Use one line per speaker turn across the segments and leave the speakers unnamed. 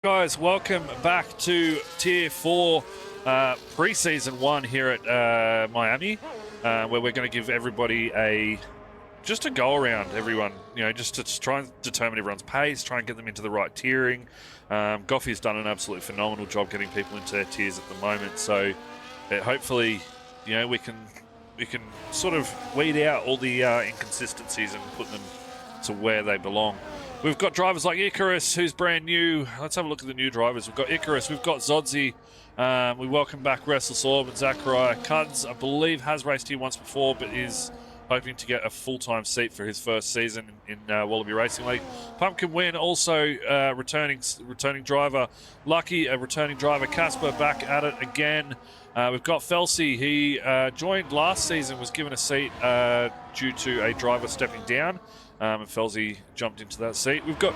Guys, welcome back to Tier 4 pre-season 1 here at Miami, where we're going to give everybody just a go around, everyone, just to try and determine everyone's pace, try and get them into the right tiering. Goffy's done an absolutely phenomenal job getting people into their tiers at the moment, so hopefully, we can sort of weed out all the inconsistencies and put them to where they belong. We've got drivers like Icarus, who's brand new. Let's have a look at the new drivers. We've got Icarus, we've got Zodzi. We welcome back Restless Orb and Zachariah. Cuds, I believe, has raced here once before, but is hoping to get a full-time seat for his first season in Wallaby Racing League. Pumpkin Win, also returning driver. Lucky, a returning driver. Casper back at it again. We've got Felsey. He joined last season, was given a seat due to a driver stepping down. And Felsey jumped into that seat. We've got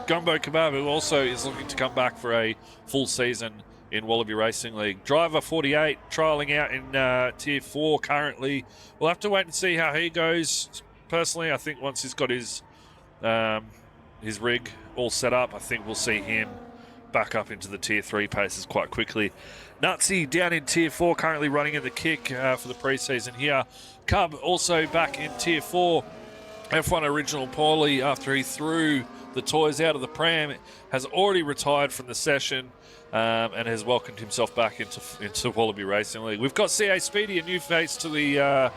Gumbo Kebab, who also is looking to come back for a full season in Wallaby Racing League. Driver 48, trialling out in Tier 4 currently. We'll have to wait and see how he goes. Personally, I think once he's got his rig all set up, I think we'll see him back up into the Tier 3 paces quite quickly. Nutsy down in Tier 4, currently running in the kick for the pre-season here. Cub also back in Tier 4. F1 original Paulie, after he threw the toys out of the pram, has already retired from the session and has welcomed himself back into Wallaby Racing League. We've got CA Speedy, a new face to the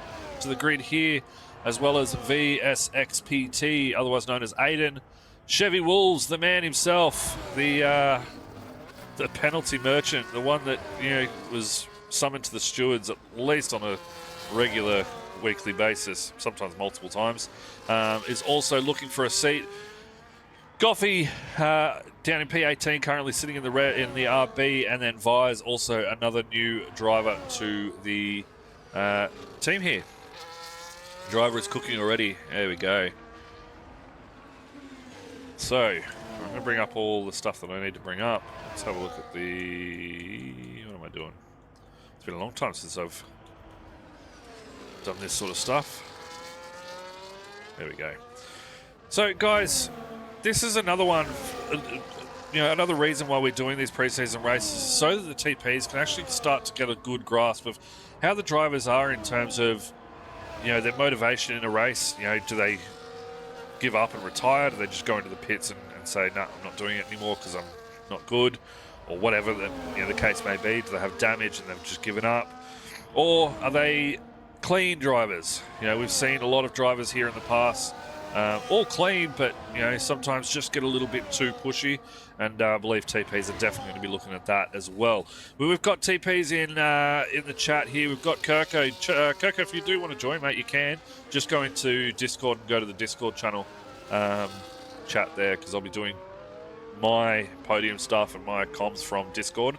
grid here, as well as VSXPT, otherwise known as Aiden. Chevy Wolves, the man himself, the penalty merchant, the one that was summoned to the stewards at least on a regular weekly basis, sometimes multiple times, is also looking for a seat. Goffy down in P18, currently sitting in the RB, and then Vise, also another new driver to the team here. Driver is cooking already. There we go. So I'm going to bring up all the stuff that I need to bring up. Let's have a look at the... What am I doing? It's been a long time since I've done this sort of stuff. There we go. So guys, this is another one, another reason why we're doing these pre-season races, so that the TPs can actually start to get a good grasp of how the drivers are in terms of their motivation in a race. Do they give up and retire? Do they just go into the pits and say, no, I'm not doing it anymore because I'm not good, or whatever the case may be? Do they have damage and they've just given up? Or are they clean drivers? We've seen a lot of drivers here in the past, all clean, but sometimes just get a little bit too pushy, and I believe TPs are definitely going to be looking at that as well. We've got TPs in the chat here. We've got Kirko. Kirko, if you do want to join, mate, you can. Just go into Discord and go to the Discord channel, chat there, because I'll be doing my podium stuff and my comms from Discord.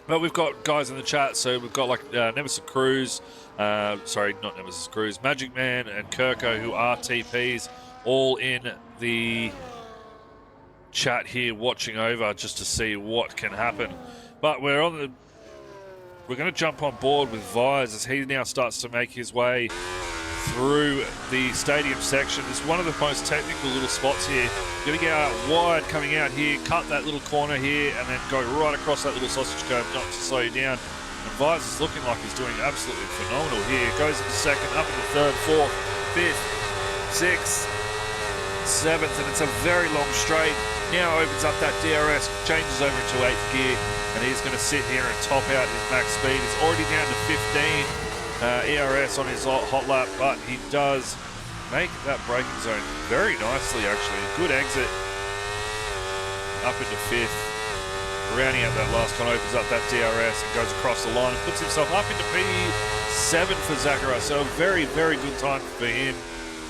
But we've got guys in the chat, so we've got like Nemesis Cruz, sorry, not Nemesis Cruz, Magic Man and Kirko, who are TPs, all in the chat here watching over just to see what can happen. But we're going to jump on board with Vise as he now starts to make his way through the stadium section. It's one of the most technical little spots here. You're going to get out wide coming out here, cut that little corner here, and then go right across that little sausage curve, not to slow you down. And Vise is looking like he's doing absolutely phenomenal here. Goes into second, up into third, fourth, fifth, sixth, seventh, and it's a very long straight. Now opens up that DRS, changes over into 8th gear, and he's going to sit here and top out his max speed. He's already down to 15. ERS on his hot lap, but he does make that braking zone very nicely, actually. Good exit up into 5th. Rounding out that last one, opens up that DRS and goes across the line and puts himself up into P7 for Zachariah. So a very, very good time for him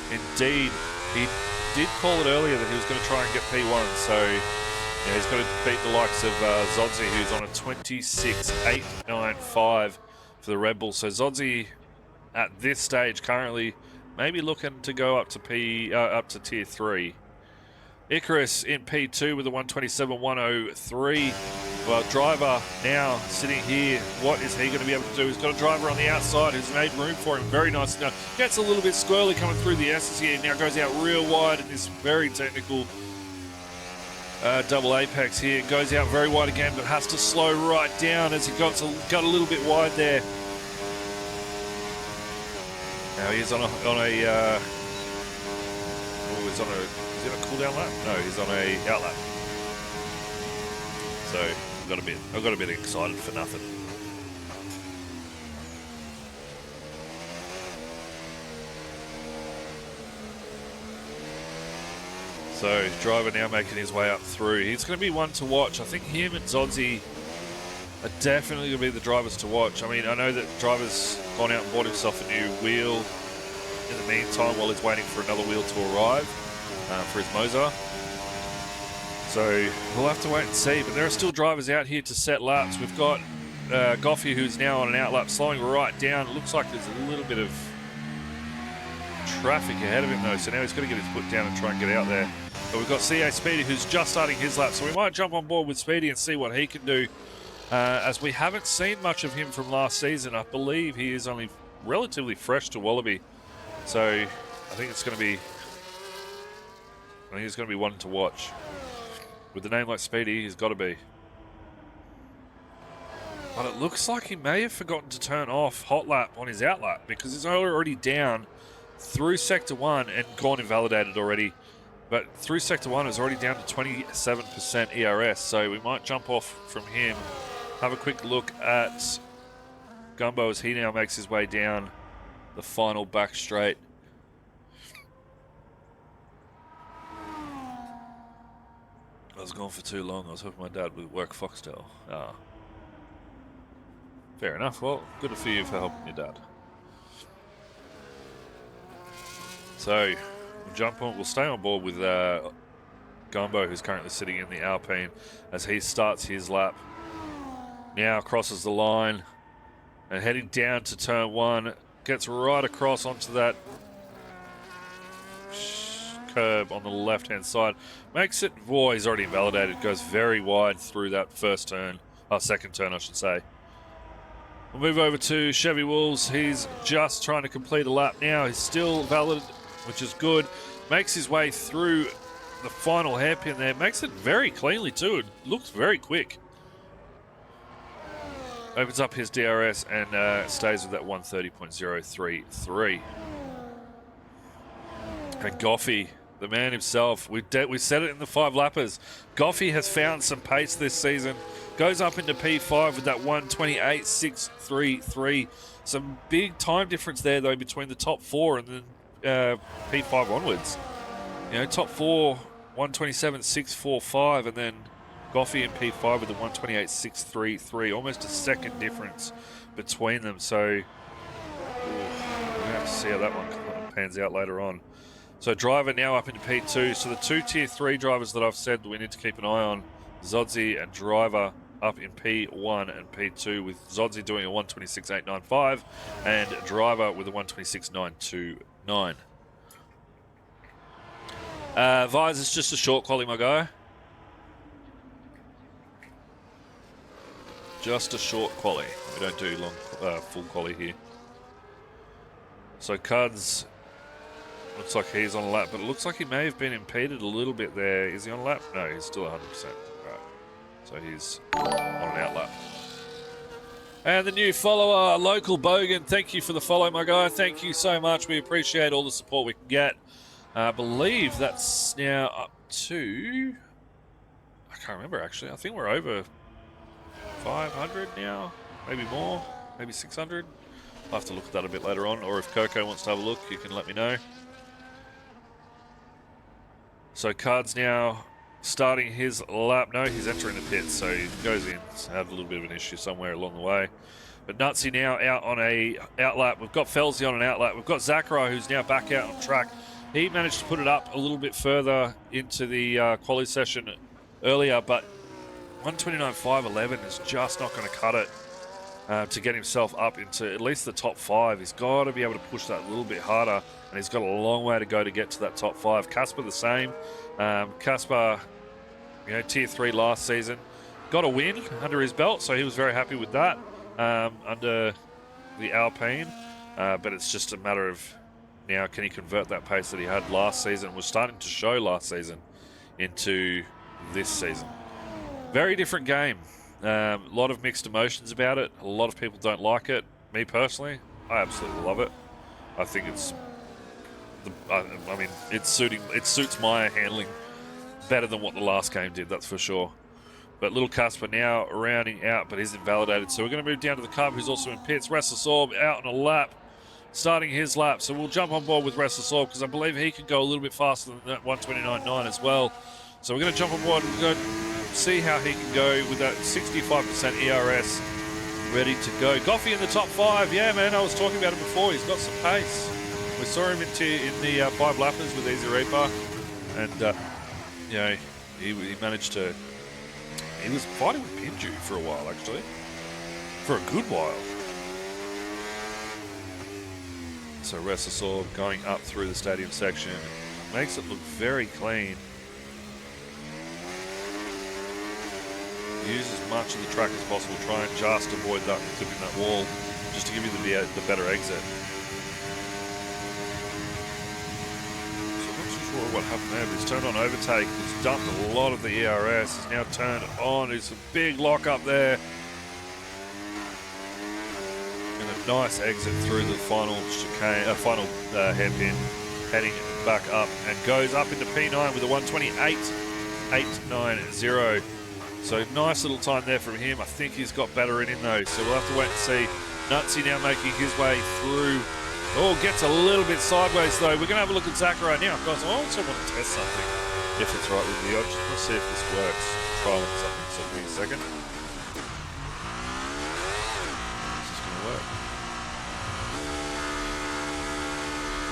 indeed. He did call it earlier that he was going to try and get P1, so he's going to beat the likes of Zodzi, who's on a 26.895 for the Red Bull. So Zodzi at this stage currently maybe looking to go up to Tier 3. Icarus in P2 with a 127.103. Well, driver now sitting here. What is he going to be able to do? He's got a driver on the outside who's made room for him. Very nice. Now gets a little bit squirrely coming through the S's here. Now goes out real wide in this very technical double apex here. Goes out very wide again, but has to slow right down as he got a little bit wide there. Now he's on a is he on a cool down lap? No, he's on a out lap. So I got a bit excited for nothing. So driver now making his way up through. He's going to be one to watch. I think him and Zodzi are definitely going to be the drivers to watch. I mean, I know that driver's gone out and bought himself a new wheel in the meantime while he's waiting for another wheel to arrive for his Moser. So we'll have to wait and see. But there are still drivers out here to set laps. We've got Goffey, who's now on an out lap, slowing right down. It looks like there's a little bit of traffic ahead of him though, so now he's got to get his foot down and try and get out there. But we've got CA Speedy, who's just starting his lap, so we might jump on board with Speedy and see what he can do, as we haven't seen much of him from last season. I believe he is only relatively fresh to Wallaby, so I think it's going to be one to watch. With a name like Speedy, he's got to be. But it looks like he may have forgotten to turn off hot lap on his out lap, because he's already down through Sector 1 and gone invalidated already. But through Sector 1 is already down to 27% ERS, so we might jump off from him, have a quick look at Gumbo as he now makes his way down the final back straight. I was gone for too long. I was hoping my dad would work Foxtel. Ah. Fair enough. Well, good for you for helping your dad. So, we'll stay on board with Gumbo, who's currently sitting in the Alpine, as he starts his lap. Now crosses the line and heading down to turn 1, gets right across onto that curb on the left-hand side. Makes it, he's already invalidated, goes very wide through that second turn, I should say. We'll move over to Chevy Wolves. He's just trying to complete a lap now. He's still valid, which is good. Makes his way through the final hairpin there. Makes it very cleanly too. It looks very quick. Opens up his DRS and stays with that 130.033. And Goffey, the man himself, we said it in the 5 lappers. Goffey has found some pace this season. Goes up into P5 with that 128.633. Some big time difference there though between the top 4 and then P5 onwards. You know, top 4 127.645, and then Goffey in P5 with the 128.633. Almost a second difference between them. So we're gonna have to see how that one pans out later on. So driver now up into P2. So the 2 Tier 3 drivers that I've said we need to keep an eye on, Zodzi and driver up in P1 and P2, with Zodzi doing a 126.895 and driver with a 126.929. Vise is just a short quali, my guy. Just a short quali. We don't do long full quali here. So Cuds looks like he's on a lap, but it looks like he may have been impeded a little bit there. Is he on a lap? No, he's still 100%. Right. So he's on an out lap. And the new follower, Local Bogan, thank you for the follow, my guy. Thank you so much. We appreciate all the support we can get. I believe that's now up to... I can't remember, actually. I think we're over 500 now. Maybe more. Maybe 600. I'll have to look at that a bit later on. Or if Coco wants to have a look, you can let me know. So Card's now starting his lap. No, he's entering the pits, so he goes in. Had a little bit of an issue somewhere along the way. But Nutsy now out on a out lap. We've got Felsley on an out lap. We've got Zachariah, who's now back out on track. He managed to put it up a little bit further into the quali session earlier, but 129.511 is just not going to cut it to get himself up into at least the top 5. He's got to be able to push that a little bit harder, and he's got a long way to go to get to that top 5. Casper the same. Casper, you know, Tier 3 last season, got a win under his belt, so he was very happy with that under the Alpine. But it's just a matter of now, can he convert that pace that he had last season, was starting to show last season, into this season. Very different game. A lot of mixed emotions about it. A lot of people don't like it. Me personally, I absolutely love it. I think it's, I mean, it suits my handling better than what the last game did. That's for sure. But Little Casper now rounding out, but is invalidated. So we're going to move down to the Cub, who's also in pits. Restless Orb out on a lap, starting his lap. So we'll jump on board with Restless Orb because I believe he can go a little bit faster than that 129.9 as well. So we're going to jump on board and go see how he can go with that 65% ERS ready to go. Goffey in the top 5. Yeah, man, I was talking about him before. He's got some pace. We saw him in the 5 lappers with Easy Reaper. And, you know, he managed to... He was fighting with Pinju for a while, actually. For a good while. So Restless Orb going up through the stadium section. Makes it look very clean. Use as much of the track as possible. Try and just avoid that clipping that wall, just to give you the better exit. So I'm not too sure what happened there, but he's turned on overtake. He's dumped a lot of the ERS. He's now turned on. It's a big lock up there. And a nice exit through the final chicane, hairpin, heading back up and goes up into P9 with a 128.890. So nice little time there from him. I think he's got better in him though, so we'll have to wait and see. Nutsy now making his way through. Oh, gets a little bit sideways though. We're going to have a look at Zach right now. Guys, I also want to test something, if it's right with the odds. Let's see if this works. Trialing something, so give me a second. Is this going to work?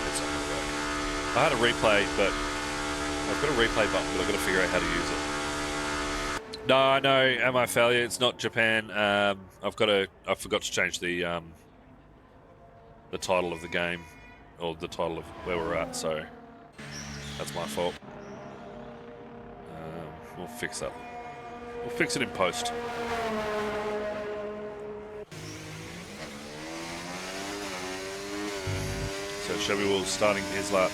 It's not going to work. I had a replay, but I've got a replay button, but I've got to figure out how to use it. No, am I a failure? It's not Japan. I forgot to change the title of the game, or the title of where we're at. So that's my fault. We'll fix that. We'll fix it in post. So Chevy Wolves starting his lap.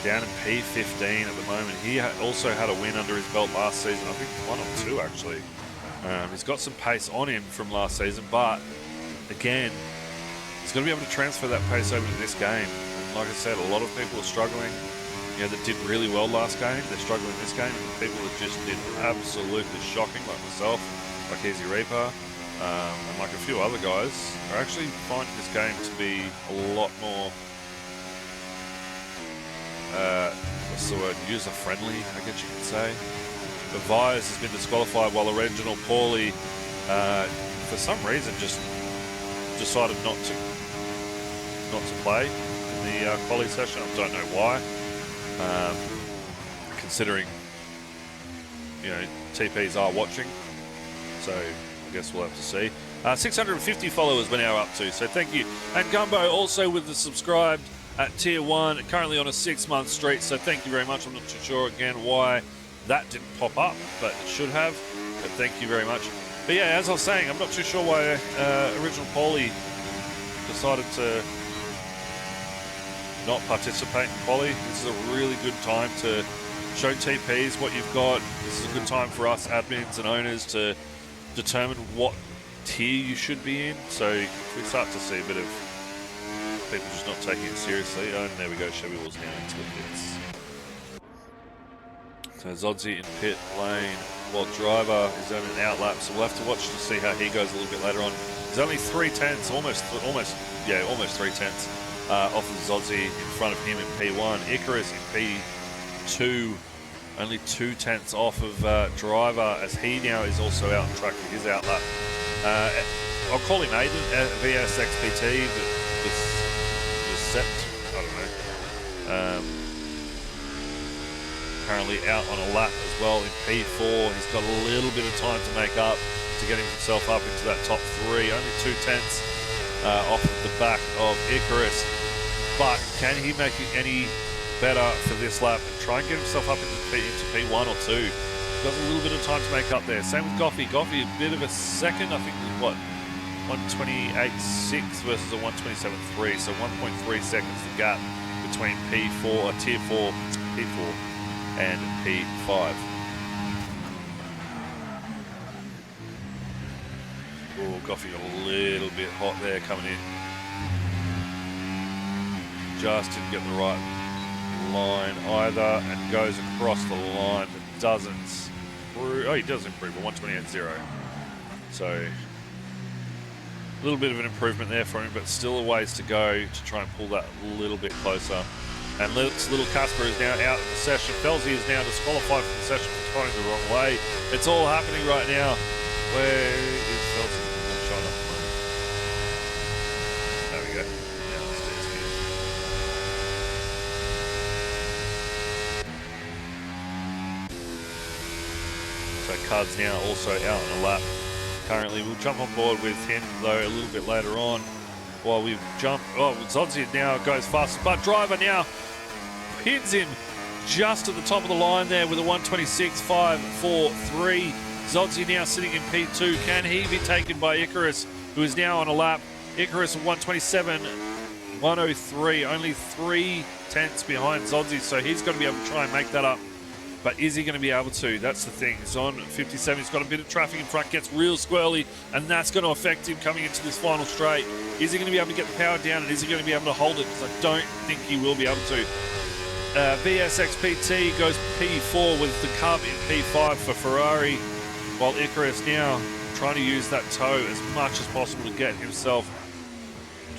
Down in P15 at the moment. He also had a win under his belt last season. I think 1 or 2 actually. He's got some pace on him from last season, but again, he's going to be able to transfer that pace over to this game. And like I said, a lot of people are struggling. You know, that did really well last game. They're struggling this game. And the people that just did absolutely shocking, like myself, like Easy Reaper, and like a few other guys, are actually finding this game to be a lot more. What's the word? User-friendly, I guess you could say. The Vyers has been disqualified while original Paulie, for some reason, just decided not to play in the quali session. I don't know why. Considering, you know, TPs are watching, so I guess we'll have to see. 650 followers we're now up to, so thank you. And Gumbo also with the subscribed at tier 1, currently on a 6-month streak, so thank you very much. I'm not too sure again why that didn't pop up, but it should have, but thank you very much. But yeah, as I was saying, I'm not too sure why original Paulie decided to not participate in quali. This is a really good time to show TPs what you've got. This is a good time for us admins and owners to determine what tier you should be in, so we start to see a bit of people just not taking it seriously. Oh, and there we go, Chevy Wolves now into the pits. So Zodzi in pit lane while Driver is on an out lap, so we'll have to watch to see how he goes a little bit later on. There's only 3/10, almost 3/10 off of Zodzi in front of him in P1. Icarus in P2, only 2/10 off of Driver, as he now is also out on track for his out lap. I'll call him Aiden, VSXPT, but was set, I don't know. Currently out on a lap as well in P4. He's got a little bit of time to make up to get himself up into that top 3. Only 2/10 off of the back of Icarus. But can he make it any better for this lap and try and get himself up into P1 or 2? He's got a little bit of time to make up there. Same with Goffey. Goffey, a bit of a second. I think what, 128.6 versus a 127.3. So 1.3 seconds the gap between P4, tier 4, P4 and P5. Oh, Goffey got a little bit hot there coming in. Just didn't get the right line either, and goes across the line, but doesn't improve. Oh, he does improve a 128.0. So a little bit of an improvement there for him, but still a ways to go to try and pull that a little bit closer. And little Casper is now out of the session. Felsie is now disqualified from the session for trying the wrong way. It's all happening right now. Where is Felsie? Shine up. There we go. Downstairs here. So Cud's now also out on a lap. Currently, we'll jump on board with him though a little bit later on. While we've jumped, Zodzi now goes fast, but Driver now pins him just at the top of the line there with a 126.543. Zodzi now sitting in P2. Can he be taken by Icarus, who is now on a lap? Icarus 127.103, only 3 tenths behind Zodzi, so he's got to be able to try and make that up. But is he going to be able to? That's the thing. He's on 57. He's got a bit of traffic in front, gets real squirrely, and that's going to affect him coming into this final straight. Is he going to be able to get the power down, and is he going to be able to hold it? Because I don't think he will be able to. VSXPT goes P4 with the Cub in P5 for Ferrari, while Icarus now trying to use that toe as much as possible to get himself,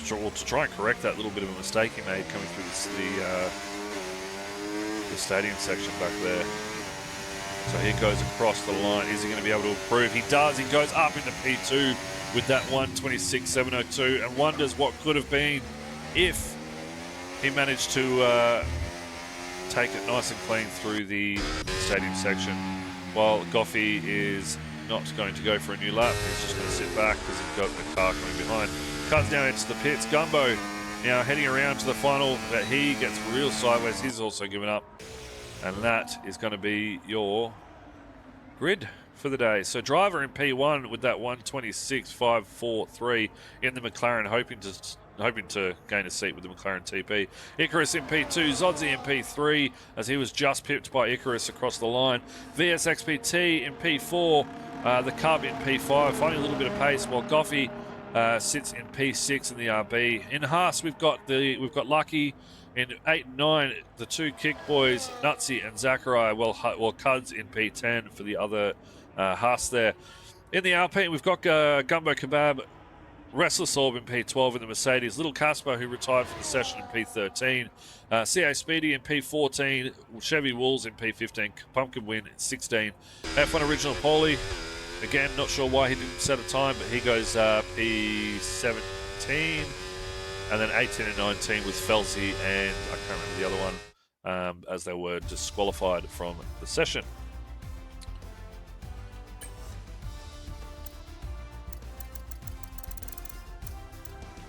to try and correct that little bit of a mistake he made coming through the stadium section back there. So he goes across the line. Is he going to be able to improve? He does. He goes up into P2 with that 126.702 and wonders what could have been if he managed to take it nice and clean through the stadium section. While Goffey is not going to go for a new lap. He's just going to sit back because he's got the car coming behind. Comes down into the pits. Gumbo now heading around to the final, but he gets real sideways. He's also given up. And that is going to be your grid for the day. So Driver in P1 with that 126.543 in the McLaren, hoping to gain a seat with the McLaren TP. Icarus in P2, Zodzi in P3 as he was just pipped by Icarus across the line. VSXPT in P4, the Cub in P5, finding a little bit of pace, while Goffey sits in P6 in the RB. In Haas, we've got Lucky in 8 and 9, the two kick boys, Nutsy and Zachariah, while Cuds in P10 for the other Haas there. In the Alpine, we've got Gumbo Kebab, Restless Orb in P12 in the Mercedes, Little Casper, who retired from the session, in P13, CA Speedy in P14, Chevy Wolves in P15, Pumpkin Win in 16, F1 Original Paulie, again, not sure why he didn't set a time, but he goes P17, and then 18 and 19 with Felsie and I can't remember the other one, as they were disqualified from the session.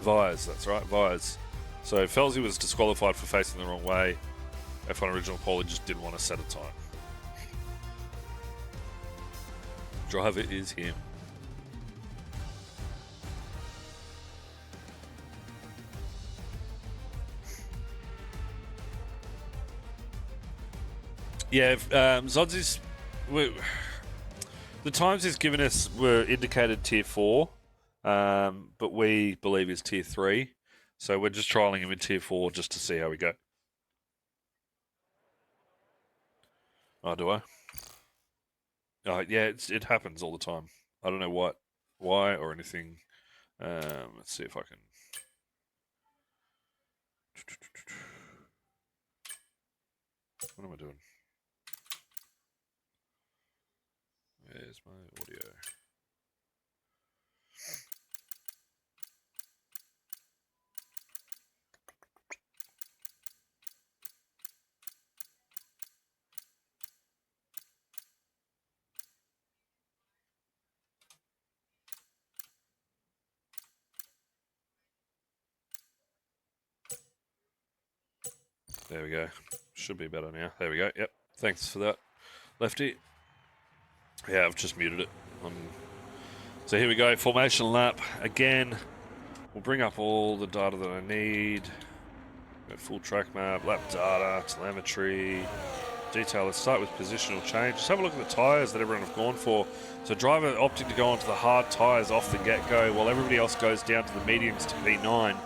Vyers, that's right, Vyers. So Felsie was disqualified for facing the wrong way. F1 Original Paulie just didn't want to set a time. Driver is him. Yeah, Zodzi's... The times he's given us were indicated tier 4, but we believe he's tier 3. So we're just trialing him in tier 4 just to see how we go. Oh, do I? Oh, yeah, it happens all the time. I don't know why or anything. Let's see if I can... What am I doing? Where's my audio? There we go. Should be better now. There we go. Yep. Thanks for that, Lefty. Yeah, I've just muted it. So here we go. Formation lap. Again, we'll bring up all the data that I need. Full track map, lap data, telemetry. detail. Let's start with positional change. Just have a look at the tyres that everyone have gone for. So driver opting to go onto the hard tyres off the get-go, while everybody else goes down to the mediums to P9.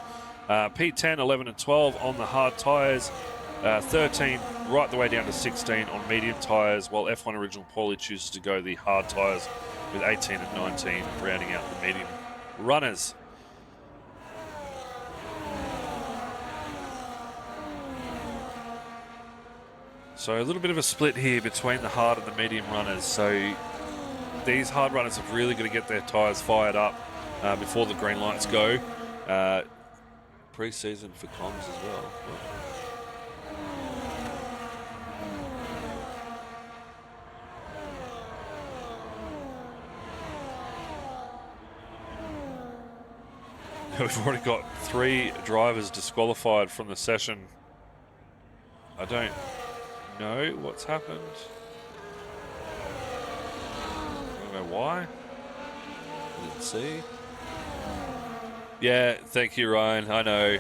P10, 11 and 12 on the hard tyres. 13 right the way down to 16 on medium tyres, while F1 Original Paulie chooses to go the hard tyres with 18 and 19 rounding out the medium runners. So a little bit of a split here between the hard and the medium runners. So these hard runners have really got to get their tyres fired up before the green lights go. Pre-season for comms as well. We've already got 3 drivers disqualified from the session. I don't know what's happened. I don't know why. I didn't see. Yeah, thank you, Ryan. I know.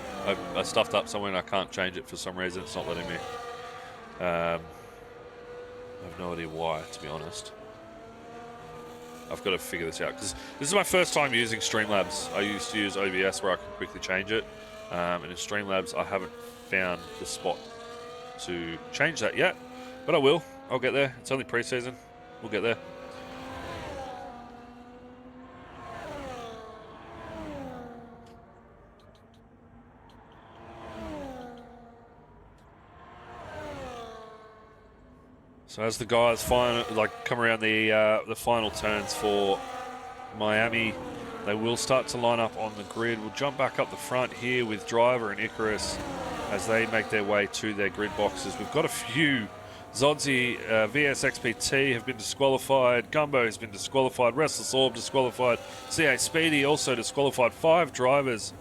I stuffed up somewhere and I can't change it for some reason. It's not letting me. I have no idea why, to be honest. I've got to figure this out because this is my first time using Streamlabs. I used to use OBS where I could quickly change it. And in Streamlabs, I haven't found the spot to change that yet, but I will. I'll get there. It's only pre-season. We'll get there. So as the guys come around the final turns for Miami, they will start to line up on the grid. We'll jump back up the front here with Driver and Icarus as they make their way to their grid boxes. We've got a few. Zodzi, VSXPT have been disqualified. Gumbo has been disqualified. Restless Orb disqualified. C8 Speedy also disqualified. 5 drivers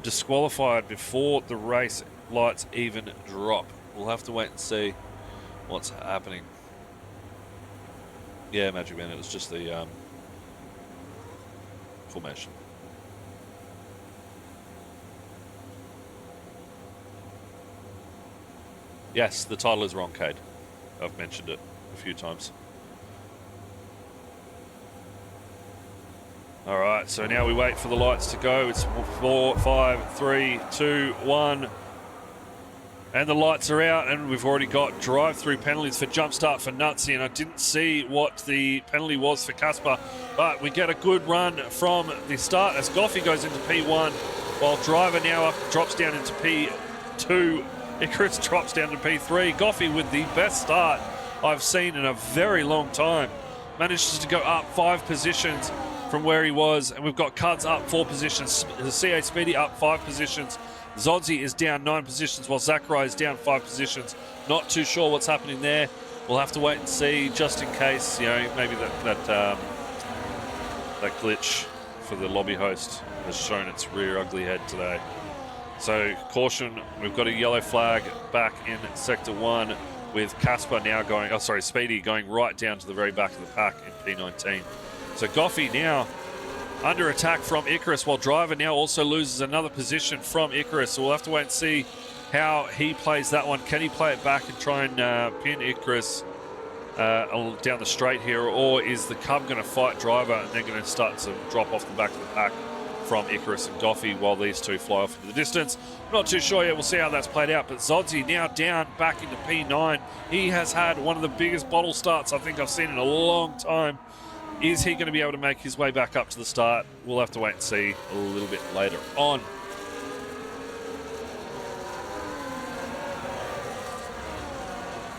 disqualified before the race lights even drop. We'll have to wait and see what's happening. Yeah, Magic Man, it was just the formation. Yes, the title is wrong, Cade. I've mentioned it a few times. All right, so now we wait for the lights to go. It's 4, 5, 3, 2, 1. And the lights are out, and we've already got drive-through penalties for jump start for Nutsy, and I didn't see what the penalty was for Casper, but we get a good run from the start as Goffey goes into P1, while Driver now drops down into P2. Icarus drops down to P3. Goffey with the best start I've seen in a very long time. Manages to go up 5 positions from where he was, and we've got Cuds up 4 positions. CA Speedy up 5 positions. Zodzi is down 9 positions, while Zachary is down 5 positions. Not too sure what's happening there. We'll have to wait and see, just in case, you know, maybe that glitch for the lobby host has shown its rear ugly head today. So caution, we've got a yellow flag back in Sector 1 with Casper now going, Speedy going right down to the very back of the pack in P19. So Goffey now under attack from Icarus, while Driver now also loses another position from Icarus. So we'll have to wait and see how he plays that one. Can he play it back and try and pin Icarus down the straight here, or is the Cub going to fight Driver and they're going to start to drop off the back of the pack from Icarus and Goffey while these two fly off into the distance? Not too sure yet. We'll see how that's played out. But Zodzi now down back into P9. He has had one of the biggest bottle starts I think I've seen in a long time. Is he going to be able to make his way back up to the start? We'll have to wait and see a little bit later on.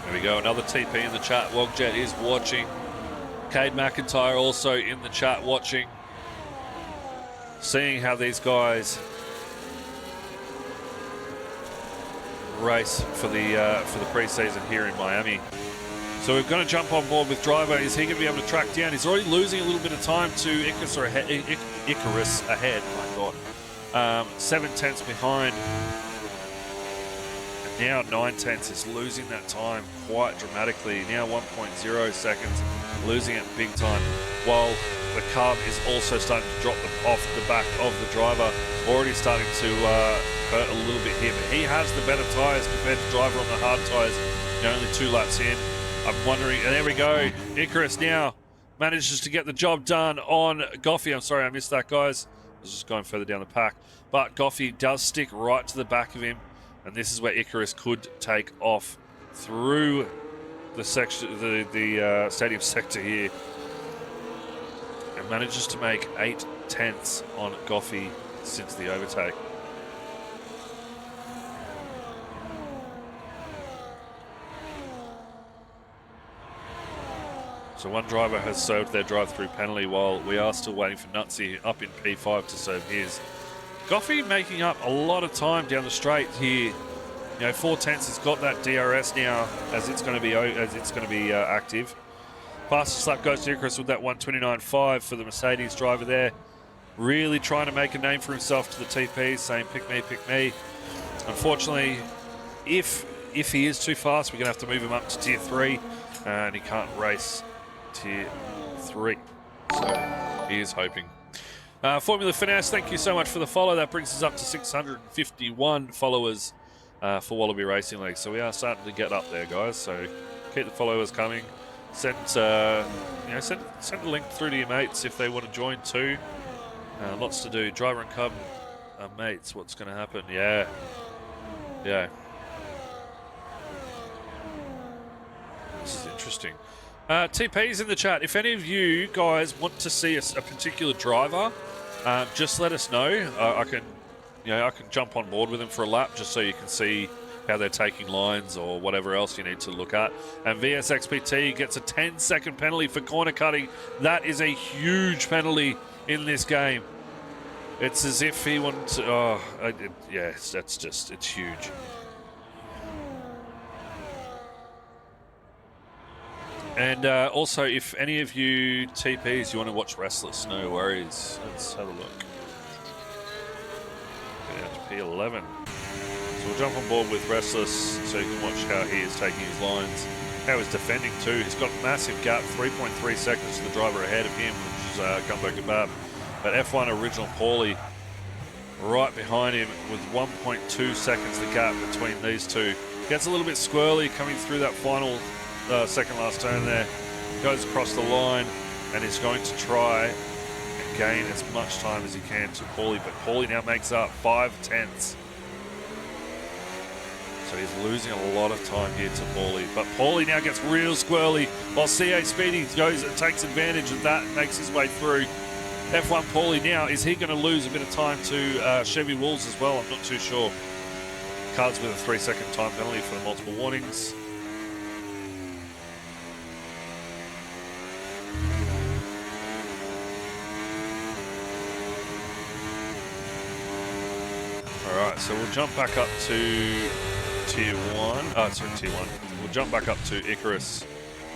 There we go, another TP in the chat. Wogjet is watching. Cade McIntyre also in the chat watching. Seeing how these guys race for the pre-season here in Miami. So we're going to jump on board with Driver. Is he going to be able to track down? He's already losing a little bit of time to Icarus ahead. My God. 7 tenths behind. And now 9 tenths is losing that time quite dramatically. Now 1.0 seconds, losing it big time. While the Cub is also starting to drop off the back of the Driver. Already starting to hurt a little bit here. But he has the better tyres compared to Driver on the hard tyres. only 2 laps in. I'm wondering, and there we go. Icarus now manages to get the job done on Goffey. I'm sorry I missed that, guys. I was just going further down the pack. But Goffey does stick right to the back of him, and this is where Icarus could take off through the section, the stadium sector here, and manages to make 8/10 on Goffey since the overtake. So one driver has served their drive-through penalty while we are still waiting for Nutsy up in P5 to serve his. Goffey making up a lot of time down the straight here. You know, 4/10 has got that DRS now as it's going to be active. Fastest lap goes to Icarus with that 1:29.5 for the Mercedes driver there. Really trying to make a name for himself to the TPs, saying pick me, pick me. Unfortunately, if he is too fast, we're going to have to move him up to tier 3, and he can't race tier 3. So he is hoping. Formula Finesse, thank you so much for the follow. That brings us up to 651 followers for Wallaby Racing League. So we are starting to get up there, guys. So keep the followers coming. Send a link through to your mates if they want to join too. Lots to do. Driver and Cub mates. What's going to happen? Yeah. This is interesting. TP's in the chat. If any of you guys want to see a particular driver, just let us know. I can jump on board with them for a lap just so you can see how they're taking lines or whatever else you need to look at. And VSXPT gets a 10-second penalty for corner cutting. That is a huge penalty in this game. It's as if he wanted to... it's huge. And also, if any of you TPs, you want to watch Restless, no worries. Let's have a look. Get out to P11. So we'll jump on board with Restless so you can watch how he is taking his lines, how he's defending too. He's got a massive gap, 3.3 seconds to the driver ahead of him, which is Gumbo Kebab. But F1 Original Paulie right behind him with 1.2 seconds the gap between these two. Gets a little bit squirrely coming through that final second last turn there. Goes across the line and is going to try and gain as much time as he can to Paulie. But Paulie now makes up 5/10. So he's losing a lot of time here to Paulie. But Paulie now gets real squirrely while CA Speedy goes and takes advantage of that and makes his way through. F1 Paulie now, is he going to lose a bit of time to Chevy Wolves as well? I'm not too sure. Cards with a 3-second time penalty for the multiple warnings. Alright, so we'll jump back up to tier 1. Tier 1. We'll jump back up to Icarus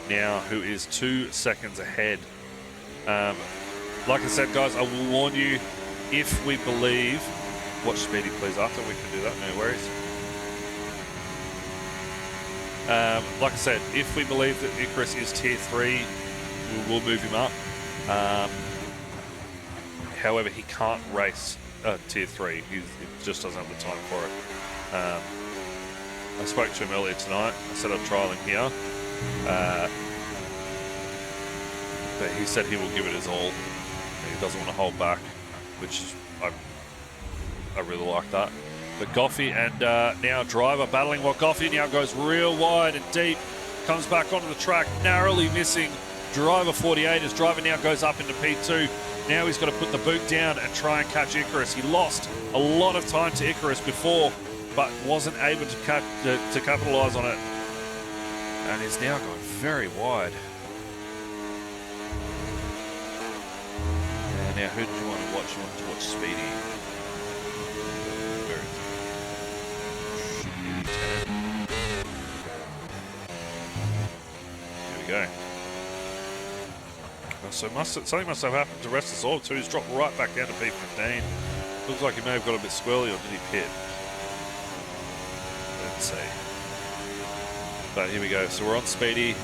now, who is 2 seconds ahead. Like I said, guys, I will warn you, if we believe... Watch Speedy, please, after. We can do that, no worries. Like I said, if we believe that Icarus is tier 3, we will move him up. However, he can't race tier 3. He just doesn't have the time for it. I spoke to him earlier tonight. I said I'd trial him here. But he said he will give it his all. He doesn't want to hold back, which I really like that. But Goffey and now driver battling while Goffey now goes real wide and deep. Comes back onto the track, narrowly missing driver 48 as driver now goes up into P2. Now he's got to put the boot down and try and catch Icarus. He lost a lot of time to Icarus before, but wasn't able to capitalise on it. And he's now gone very wide. And now who do you want to watch? You want to watch Speedy. Where is it? Here we go. So something must have happened to Restless Orb too. He's dropped right back down to P15. Looks like he may have got a bit squirrely, or did he pit? Let's see. But here we go. So we're on Speedy.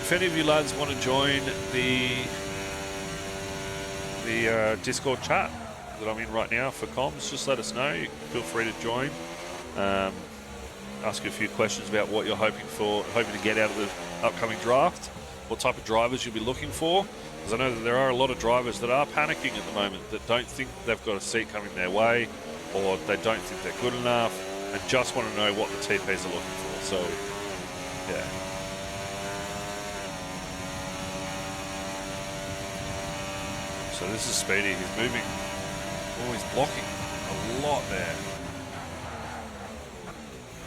If any of you lads want to join the Discord chat that I'm in right now for comms, just let us know. You can feel free to join. Ask you a few questions about what you're hoping to get out of the upcoming draft, what type of drivers you'll be looking for, because I know that there are a lot of drivers that are panicking at the moment that don't think they've got a seat coming their way, or they don't think they're good enough, and just want to know what the TPs are looking for. So, yeah. So this is Speedy. He's moving. Oh, he's blocking a lot there.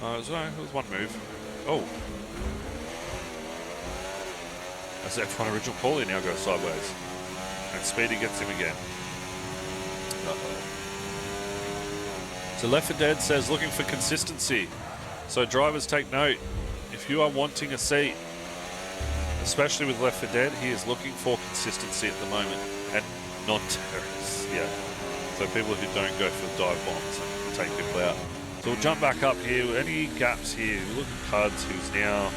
It was one move. Oh. As F1 original Paulie now goes sideways. And Speedy gets him again. So Left 4 Dead says, looking for consistency. So drivers take note. If you are wanting a seat, especially with Left 4 Dead, he is looking for consistency at the moment. And non-terrorists, yeah. So people who don't go for dive bombs and take people out. So we'll jump back up here. Any gaps here? Look at Cuds, who's now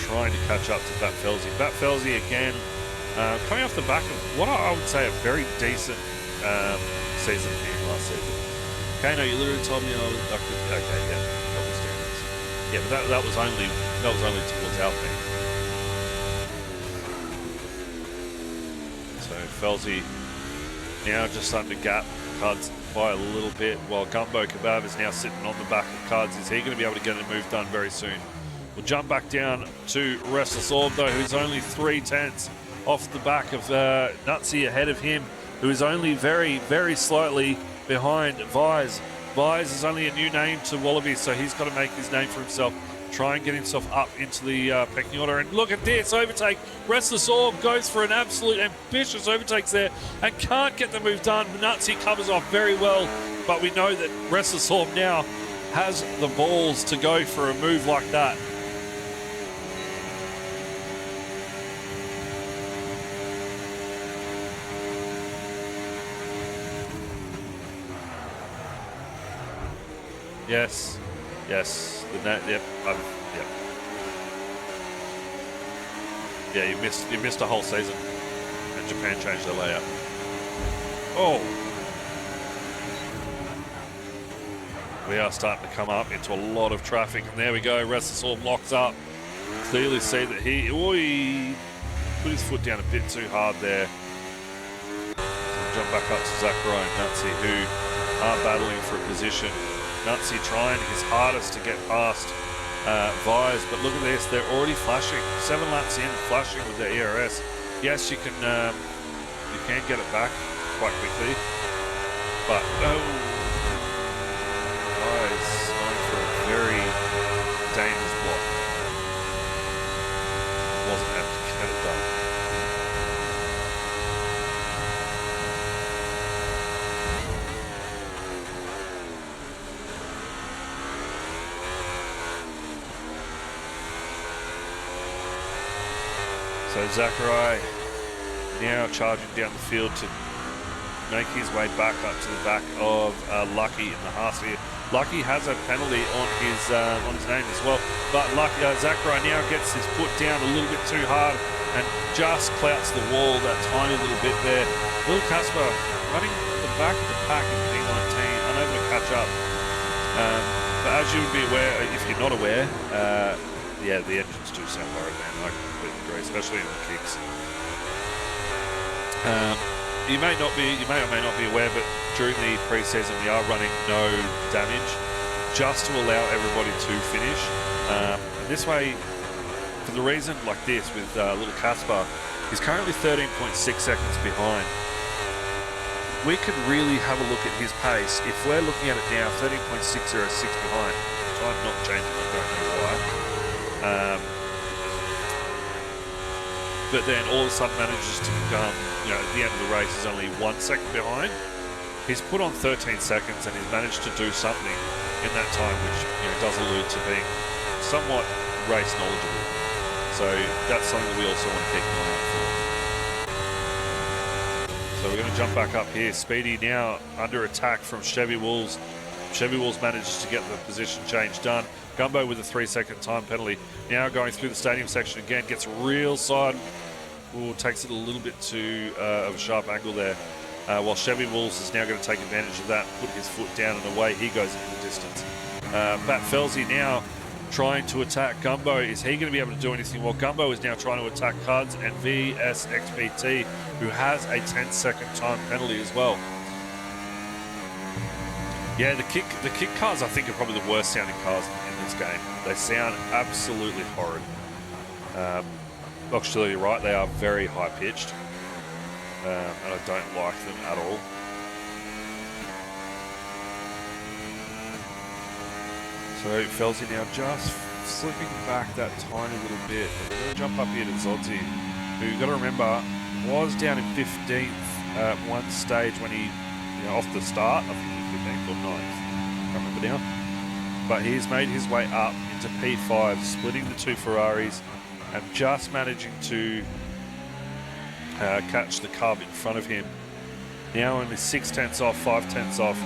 trying to catch up to Bat Felzy. Bat Felzy again, coming off the back of what I would say a very decent season here last season. Okay, no, you literally told me I could. Okay, yeah, double standards. Yeah, but that was only towards Alpine. So Felzy now just under gap Cuds by a little bit, while Gumbo Kebab is now sitting on the back of Cuds. Is he going to be able to get a move done very soon? We'll jump back down to Restless Orb, though, who's only 3/10 off the back of Nutsy ahead of him, who is only very, very slightly behind Vise. Vise is only a new name to Wallaby, so he's got to make his name for himself, try and get himself up into the pecking order. And look at this overtake. Restless Orb goes for an absolute ambitious overtakes there and can't get the move done. Nutsy covers off very well, but we know that Restless Orb now has the balls to go for a move like that. Yes, yes, yep, yep. Yeah, you missed a whole season, and Japan changed their layout. Oh, we are starting to come up into a lot of traffic, and there we go. Restless Orb locks up. Clearly see that he put his foot down a bit too hard there. So we'll jump back up to Zachary and Nutsy, who are battling for a position. Nutsy trying his hardest to get past Vise, but look at this, they're already flashing. 7 laps in, flashing with their ERS. Yes, you can get it back quite quickly, but Vise going for a very dangerous block. Wasn't able to get it done. So Zachary now charging down the field to make his way back up to the back of Lucky in the Haas here. Lucky has a penalty on his name as well, but Zachary now gets his foot down a little bit too hard and just clouts the wall that tiny little bit there. Will Casper running the back of the pack in P19, unable to catch up. But as you would be aware, if you're not aware, yeah, the engines do sound horrid, man. I completely agree, especially in the kicks. You may or may not be aware, but during the pre-season we are running no damage, just to allow everybody to finish. And this way, for the reason like this with little Caspar, he's currently 13.6 seconds behind. We could really have a look at his pace. If we're looking at it now, 13.606 behind. I'm not changing, I don't know why. But then all of a sudden manages to become, at the end of the race is only 1 second behind. He's put on 13 seconds and he's managed to do something in that time, which does allude to being somewhat race knowledgeable. So that's something that we also want to keep an eye out for. So we're going to jump back up here. Speedy now under attack from Chevy Wolves. Chevy Wolves manages to get the position change done. Gumbo with a 3-second time penalty. Now going through the stadium section again, gets real side. Ooh, takes it a little bit too of a sharp angle there. While Chevy Wolves is now going to take advantage of that, put his foot down and away he goes into the distance. Bat Felsi now trying to attack Gumbo. Is he going to be able to do anything? Well, Gumbo is now trying to attack Cuds and VSXPT, who has a 10-second time penalty as well. Yeah, the kick cars I think are probably the worst sounding cars in this game. They sound absolutely horrid. Actually, you're right, they are very high pitched, and I don't like them at all. So Felsi now just slipping back that tiny little bit. We're going to jump up here to Zodzi, who you've got to remember was down in 15th at one stage when he, off the start, I think he was 15th or 9th, I can't remember now. But he's made his way up into P5, splitting the two Ferraris and just managing to catch the Cub in front of him. Now only 6 tenths off, 5 tenths off.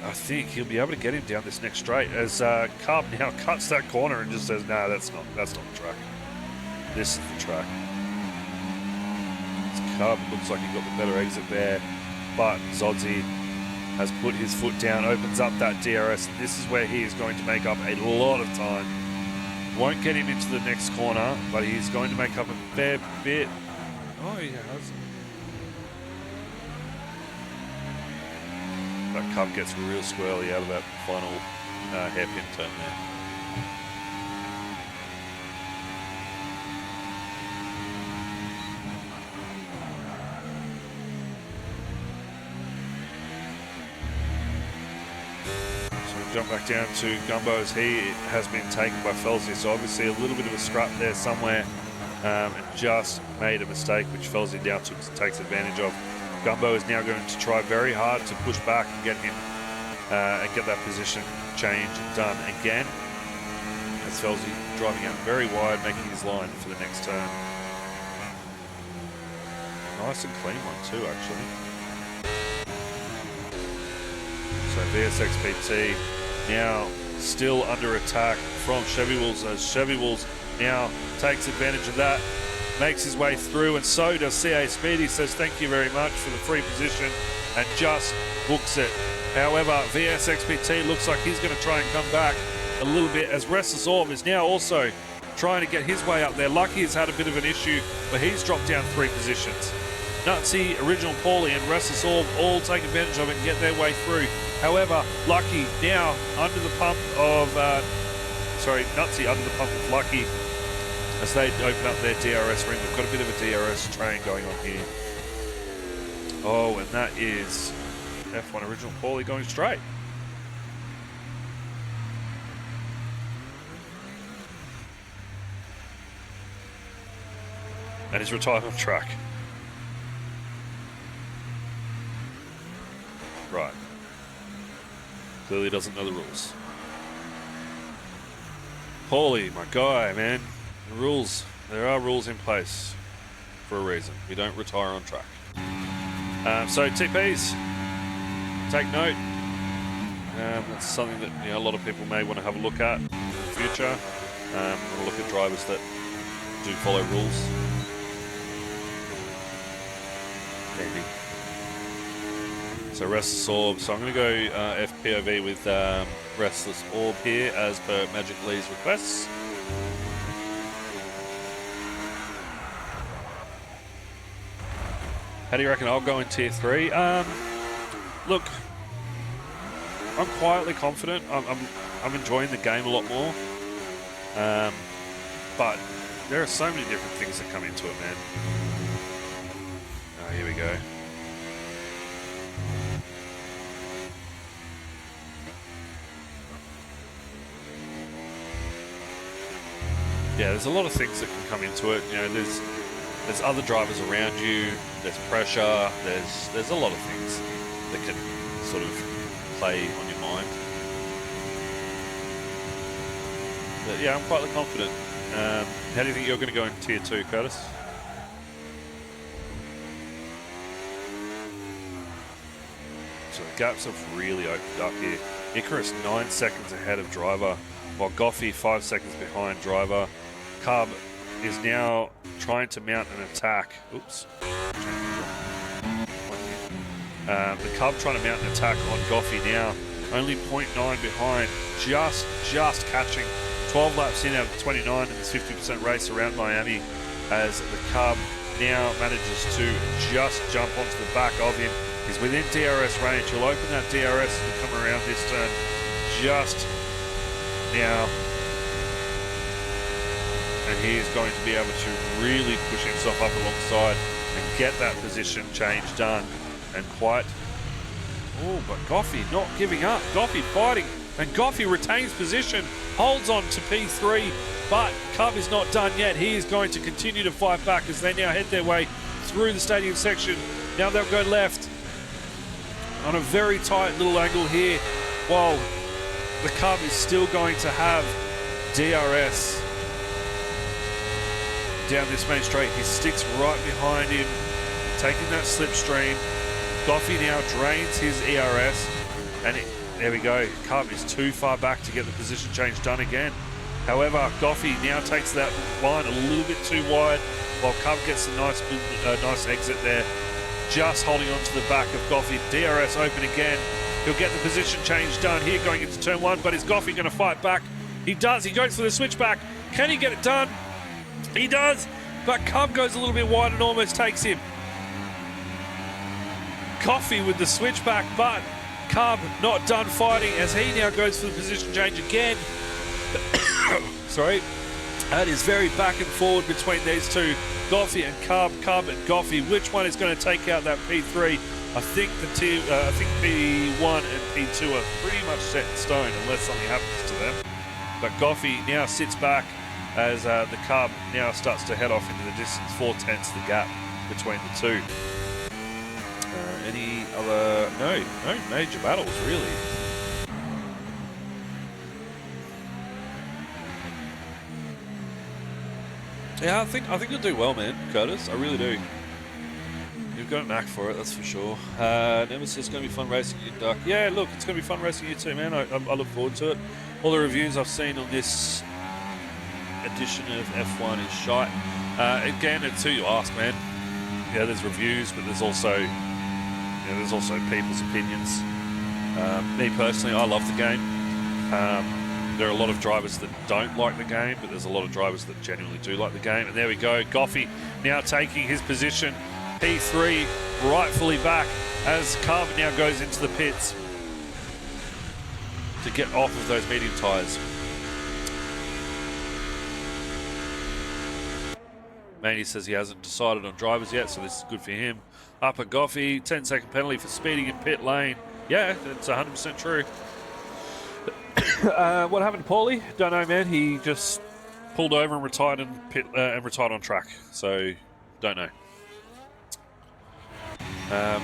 I think he'll be able to get him down this next straight as Cub now cuts that corner and just says, no, that's not the track. This is the track. This Cub looks like he got the better exit there, but Zodzi has put his foot down, opens up that DRS, and this is where he is going to make up a lot of time. Won't get him into the next corner, but he's going to make up a fair bit. Oh, he has. That Cub gets real squirrely out of that final hairpin turn there. Jump back down to Gumbo as he has been taken by Felsi, so obviously a little bit of a scrap there somewhere, and just made a mistake which Felsi now takes advantage of. Gumbo is now going to try very hard to push back and get him and get that position change done again, as Felsi driving out very wide, making his line for the next turn. Nice and clean one too, actually. So VSXPT now still under attack from Chevy Wolves, as Chevy Wolves now takes advantage of that, makes his way through, and so does CA Speedy. Says thank you very much for the free position and just books it. However, VSXPT looks like he's going to try and come back a little bit, as Restless Orb is now also trying to get his way up there. Lucky has had a bit of an issue, but he's dropped down 3 positions. Nutsy, Original Paulie and Restless Orb all take advantage of it and get their way through. However, Lucky now under the pump of, Nutsy under the pump of Lucky as they open up their DRS ring. We've got a bit of a DRS train going on here. Oh, and that is F1 Original Paulie going straight. And he's retired on track. Right. Clearly doesn't know the rules. Paulie, my guy, man. The rules. There are rules in place for a reason. We don't retire on track. So TPs, take note. That's something that a lot of people may want to have a look at in the future. We'll look at drivers that do follow rules. Maybe. So Restless Orb. So I'm going to go FPOV with Restless Orb here as per Magic Lee's requests. How do you reckon I'll go in Tier 3? Look, I'm quietly confident. I'm enjoying the game a lot more. But there are so many different things that come into it, man. Oh, here we go. Yeah, there's a lot of things that can come into it. There's other drivers around you. There's pressure. There's a lot of things that can sort of play on your mind. But yeah, I'm quite confident. How do you think you're going to go in Tier 2, Curtis? So the gaps have really opened up here. Icarus 9 seconds ahead of driver, while Goffey 5 seconds behind driver. Cub is now trying to mount an attack. Oops. The Cub trying to mount an attack on Goffey now. only 0.9 behind, just catching. 12 laps in out of 29 in this 50% race around Miami, as the Cub now manages to just jump onto the back of him. He's within DRS range. He'll open that DRS and come around this turn just now. And he is going to be able to really push himself up alongside and get that position change done. And quite... Oh, but Goffey not giving up. Goffey fighting. And Goffey retains position, holds on to P3, but Cub is not done yet. He is going to continue to fight back as they now head their way through the stadium section. Now they'll go left on a very tight little angle here, while the Cub is still going to have DRS down this main straight. He sticks right behind him, taking that slipstream. Goffey now drains his ERS, and there we go. Cub is too far back to get the position change done again. However, Goffey now takes that line a little bit too wide, while Cub gets a nice exit there, just holding on to the back of Goffey. DRS open again. He'll get the position change done here going into turn 1, but is Goffey going to fight back? He does. He goes for the switchback. Can he get it done? He does, but Cub goes a little bit wide and almost takes him. Goffey with the switchback, but Cub not done fighting as he now goes for the position change again. Sorry. That is very back and forward between these two. Goffey and Cub, Cub and Goffey. Which one is going to take out that P3? I think P1 and P2 are pretty much set in stone unless something happens to them. But Goffey now sits back as the Cub now starts to head off into the distance. 4/10 the gap between the two. Any other... No major battles, really. Yeah, I think you'll do well, man, Curtis. I really do. You've got a knack for it, that's for sure. Nemesis, it's going to be fun racing you, Duck. Yeah, look, it's going to be fun racing you too, man. I look forward to it. All the reviews I've seen on this edition of F1 is shite. Again, it's who you ask, man. Yeah, there's reviews, but there's also people's opinions. Me personally, I love the game. There are a lot of drivers that don't like the game, but there's a lot of drivers that genuinely do like the game. And there we go. Goffey now taking his position. P3 rightfully back as Cub now goes into the pits to get off of those medium tyres. Manny says he hasn't decided on drivers yet, so this is good for him. Up at Goffey, 10-second penalty for speeding in pit lane. Yeah, that's 100% true. What happened to Paulie? Don't know, man. He just pulled over and retired in pit and retired on track. So, don't know.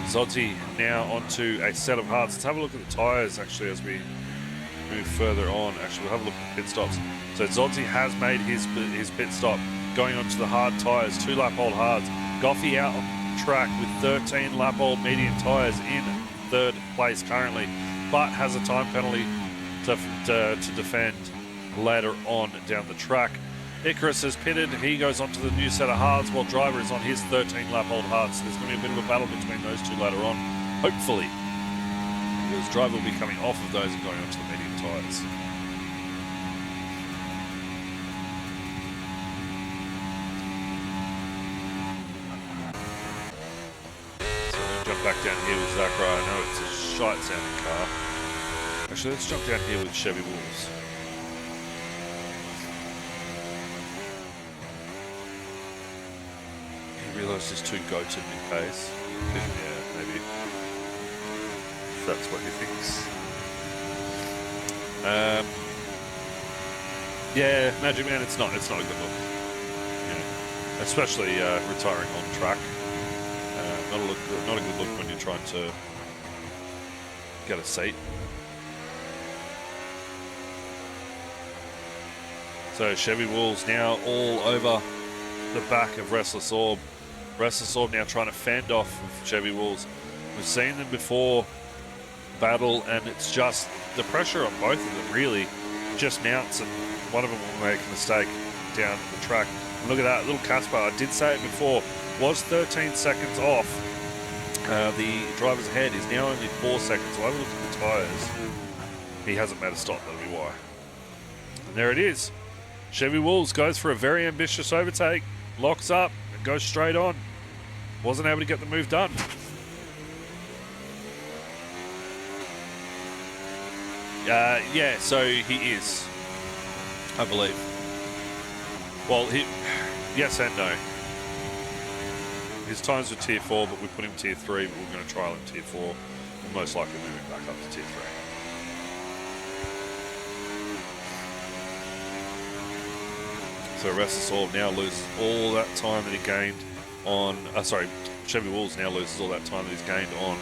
Zodzi now onto a set of hards. Let's have a look at the tyres actually as we move further on. Actually, we'll have a look at pit stops. So Zodzi has made his pit stop, going onto the hard tyres, 2 lap-old hards. Goffey out on track with 13 lap-old medium tyres in 3rd place currently, but has a time penalty to defend later on down the track. Icarus has pitted. He goes onto the new set of hards while driver is on his 13 lap-old hards. So there's going to be a bit of a battle between those two later on, hopefully, because driver will be coming off of those and going onto the medium tyres. So we're going to jump back down here with Zachary. I know it's a shite sounding car. Actually, let's jump down here with Chevy Wolves. He realised his 2 goats had been pace. Yeah, maybe. If that's what he thinks. Yeah, Magic Man, it's not a good look. Yeah. Especially retiring on track. Not a good look when you're trying to get a seat. So Chevy Wolves now all over the back of Restless Orb. Restless Orb now trying to fend off with Chevy Wolves. We've seen them before battle, and it's just the pressure on both of them really just mounts, and one of them will make a mistake down the track. And look at that little Casper. I did say it before, was 13 seconds off. The driver's ahead is now only 4 seconds. So have a look at the tyres. he hasn't made a stop, that'll be why. And there it is. Chevy Wolves goes for a very ambitious overtake, locks up, and goes straight on. Wasn't able to get the move done. Yeah, so he is, I believe. Well, yes and no. His times were tier 4, but we put him tier 3, but we're going to trial him tier 4. We'll most likely move him back up to tier 3. So Restless Orb now loses all that time that he gained on... Chevy Wolves now loses all that time that he's gained on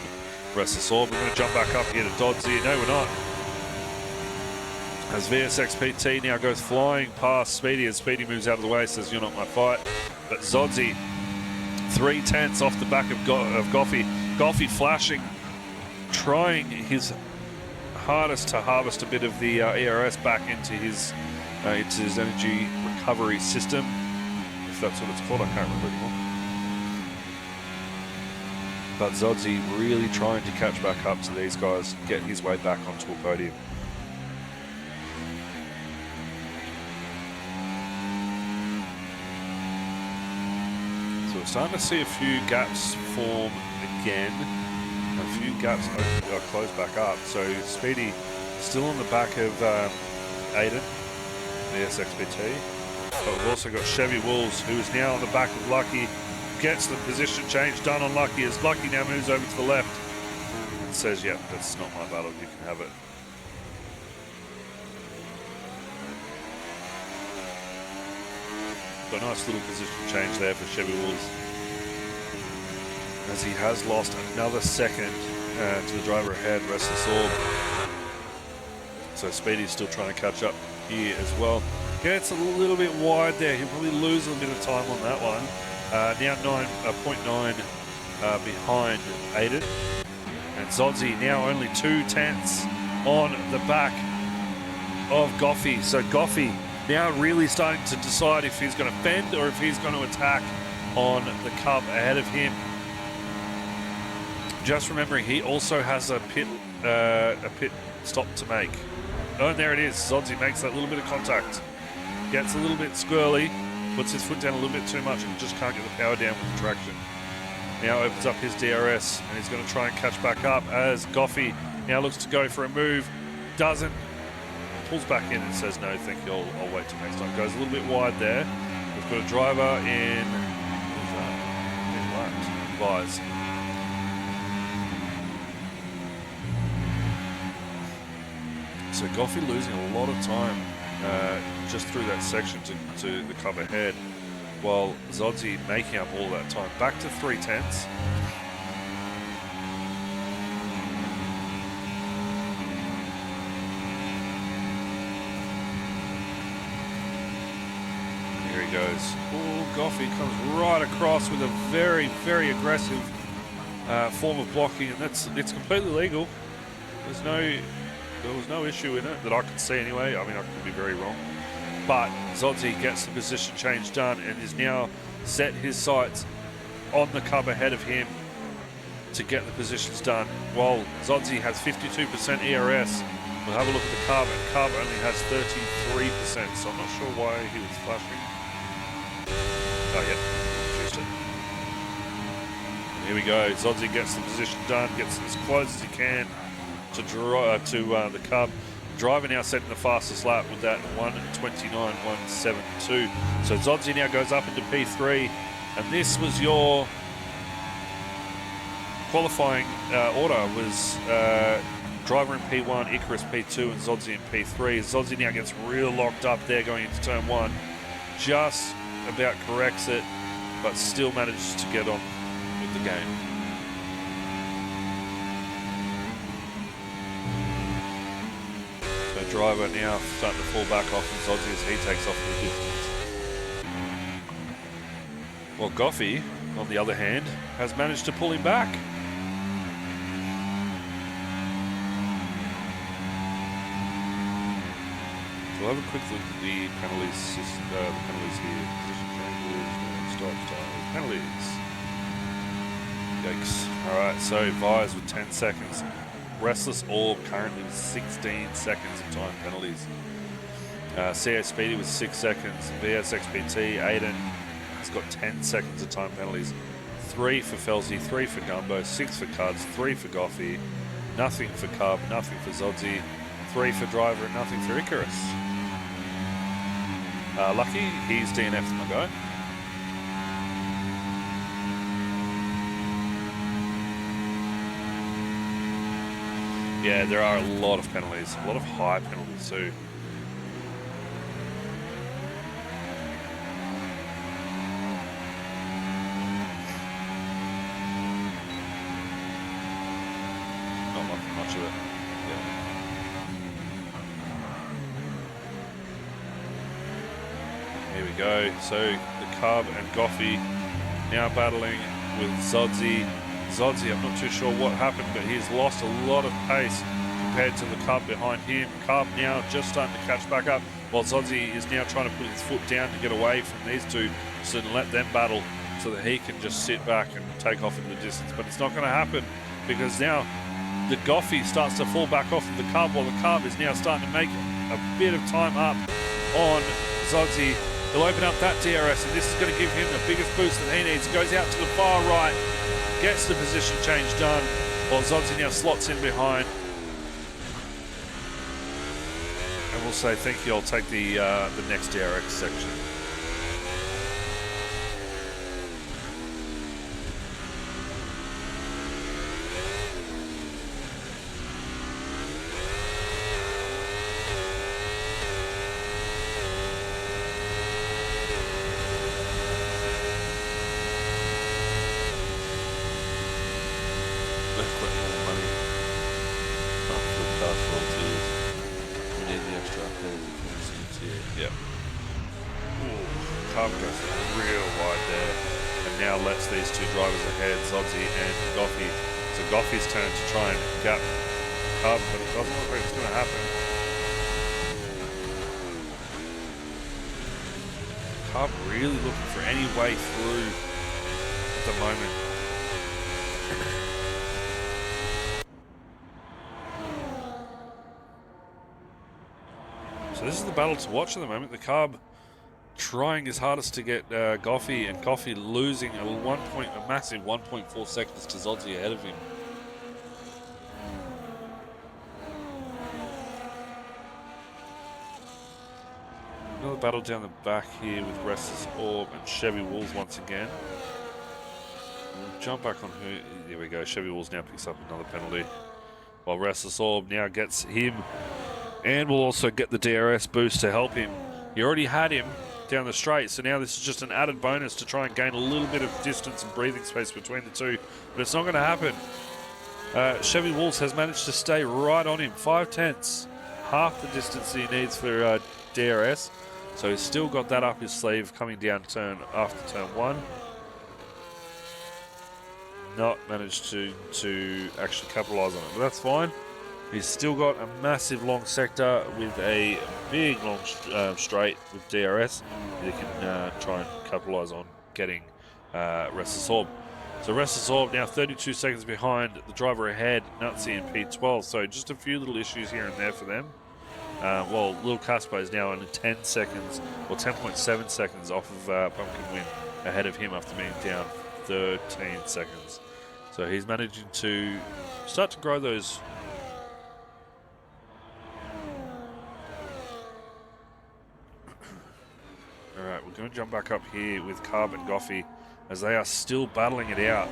Restless Orb. We're going to jump back up here to Doddsy. No, we're not. As VSXPT now goes flying past Speedy, as Speedy moves out of the way, says, "You're not my fight." But Zodzi, 3/10 off the back of Goffey. Goffey flashing, trying his hardest to harvest a bit of the ERS back into his energy recovery system, if that's what it's called. I can't remember anymore. But Zodzi really trying to catch back up to these guys, get his way back onto a podium. So we're starting to see a few gaps form again. A few gaps close back up. So Speedy still on the back of Aiden, the SXBT. But we've also got Chevy Wolves, who is now on the back of Lucky. Gets the position change done on Lucky, as Lucky now moves over to the left and says, "Yep, that's not my battle, you can have it." But a nice little position change there for Chevy Wolves, as he has lost another second to the driver ahead, Restless Orb. So Speedy's still trying to catch up here as well. Gets a little bit wide there. He'll probably lose a little bit of time on that one. Now 0.9 behind Aiden. And Zodzi now only 2/10 on the back of Goffey. So Goffey now really starting to decide if he's going to fend or if he's going to attack on the Cub ahead of him. Just remembering, he also has a pit stop to make. Oh, and there it is. Zodzi makes that little bit of contact. Gets a little bit squirrely, puts his foot down a little bit too much and just can't get the power down with the traction. Now opens up his DRS and he's going to try and catch back up, as Goffey now looks to go for a move. Doesn't. Pulls back in and says, "No, thank you, I'll wait till next time." Goes a little bit wide there. We've got a driver in... Who's that? Vise. So Goffey losing a lot of time just through that section to the Cub ahead, while Zodzi making up all that time. Back to 3/10. Here he goes. Oh, Goffey comes right across with a very, very aggressive form of blocking, and it's completely legal. There was no issue in it that I could see anyway. I mean, I could be very wrong. But Zodzi gets the position change done and is now set his sights on the Cub ahead of him to get the positions done. While Zodzi has 52% ERS, we'll have a look at the Cub, and Cub only has 33%, so I'm not sure why he was flashing. Oh, yeah, used it. And here we go. Zodzi gets the position done, gets as close as he can to the Cub. Driver now setting the fastest lap with that 1:29.172. So Zodzi now goes up into P3, and this was your qualifying order. Was driver in P1, Icarus P2, and Zodzi in P3. Zodzi now gets real locked up there going into turn 1. Just about corrects it, but still manages to get on with the game. Driver now starting to fall back off, and Zodzi as he takes off in the distance. Well, Goffey, on the other hand, has managed to pull him back. So we'll have a quick look at the penalties here. Position changes, stop times, penalties. Yikes. Alright, so Vise with 10 seconds. Restless Orb currently with 16 seconds of time penalties. CA Speedy with 6 seconds. VSXPT, Aiden has got 10 seconds of time penalties. 3 for Felzy, 3 for Gumbo, 6 for Cuds, 3 for Goffy, nothing for Cub, nothing for Zodzi, 3 for Driver, and nothing for Icarus. Lucky, he's DNF'd my go. Yeah, there are a lot of penalties, a lot of high penalties too. Not much of it. Yeah. Here we go. So the Cub and Goffy now battling with Zodzi. Zodzi, I'm not too sure what happened, but he's lost a lot of pace compared to the Cub behind him. Cub now just starting to catch back up, while Zodzi is now trying to put his foot down to get away from these two, so to let them battle, so that he can just sit back and take off in the distance. But it's not going to happen, because now the Goffy starts to fall back off of the Cub, while the Cub is now starting to make a bit of time up on Zodzi. He'll open up that DRS, and this is going to give him the biggest boost that he needs. Goes out to the far right, gets the position change done, while Zodzi now slots in behind. And we'll say thank you. I'll take the next DRX section. Yep. Cub goes real wide there, and now lets these two drivers ahead, Zodzi and Goffy. So Goffy's turn to try and gap Cub, but it doesn't look like it's going to happen. Cub really looking for any way through at the moment. So this is the battle to watch at the moment. The Cub trying his hardest to get Goffy, and Goffy losing a massive 1.4 seconds to Zodzi ahead of him. Another battle down the back here with Restless Orb and Chevy Wolves once again. We'll jump back on who. There we go. Chevy Wolves now picks up another penalty, while Restless Orb now gets him, and will also get the DRS boost to help him. He already had him down the straight, so now this is just an added bonus to try and gain a little bit of distance and breathing space between the two, but it's not going to happen. Chevy Wolves has managed to stay right on him, 5/10, half the distance he needs for DRS, so he's still got that up his sleeve coming down after turn 1. Not managed to actually capitalise on it, but that's fine. He's still got a massive long sector with a big long straight with DRS that he can try and capitalise on getting Restless Orb. So Restless Orb now 32 seconds behind the driver ahead, Nutsy and P12. So just a few little issues here and there for them. Well, Lil Caspo is now only 10 seconds, or 10.7 seconds off of Pumpkin Win ahead of him after being down 13 seconds. So he's managing to start to grow those. Alright, we're going to jump back up here with Carb and Goffy as they are still battling it out.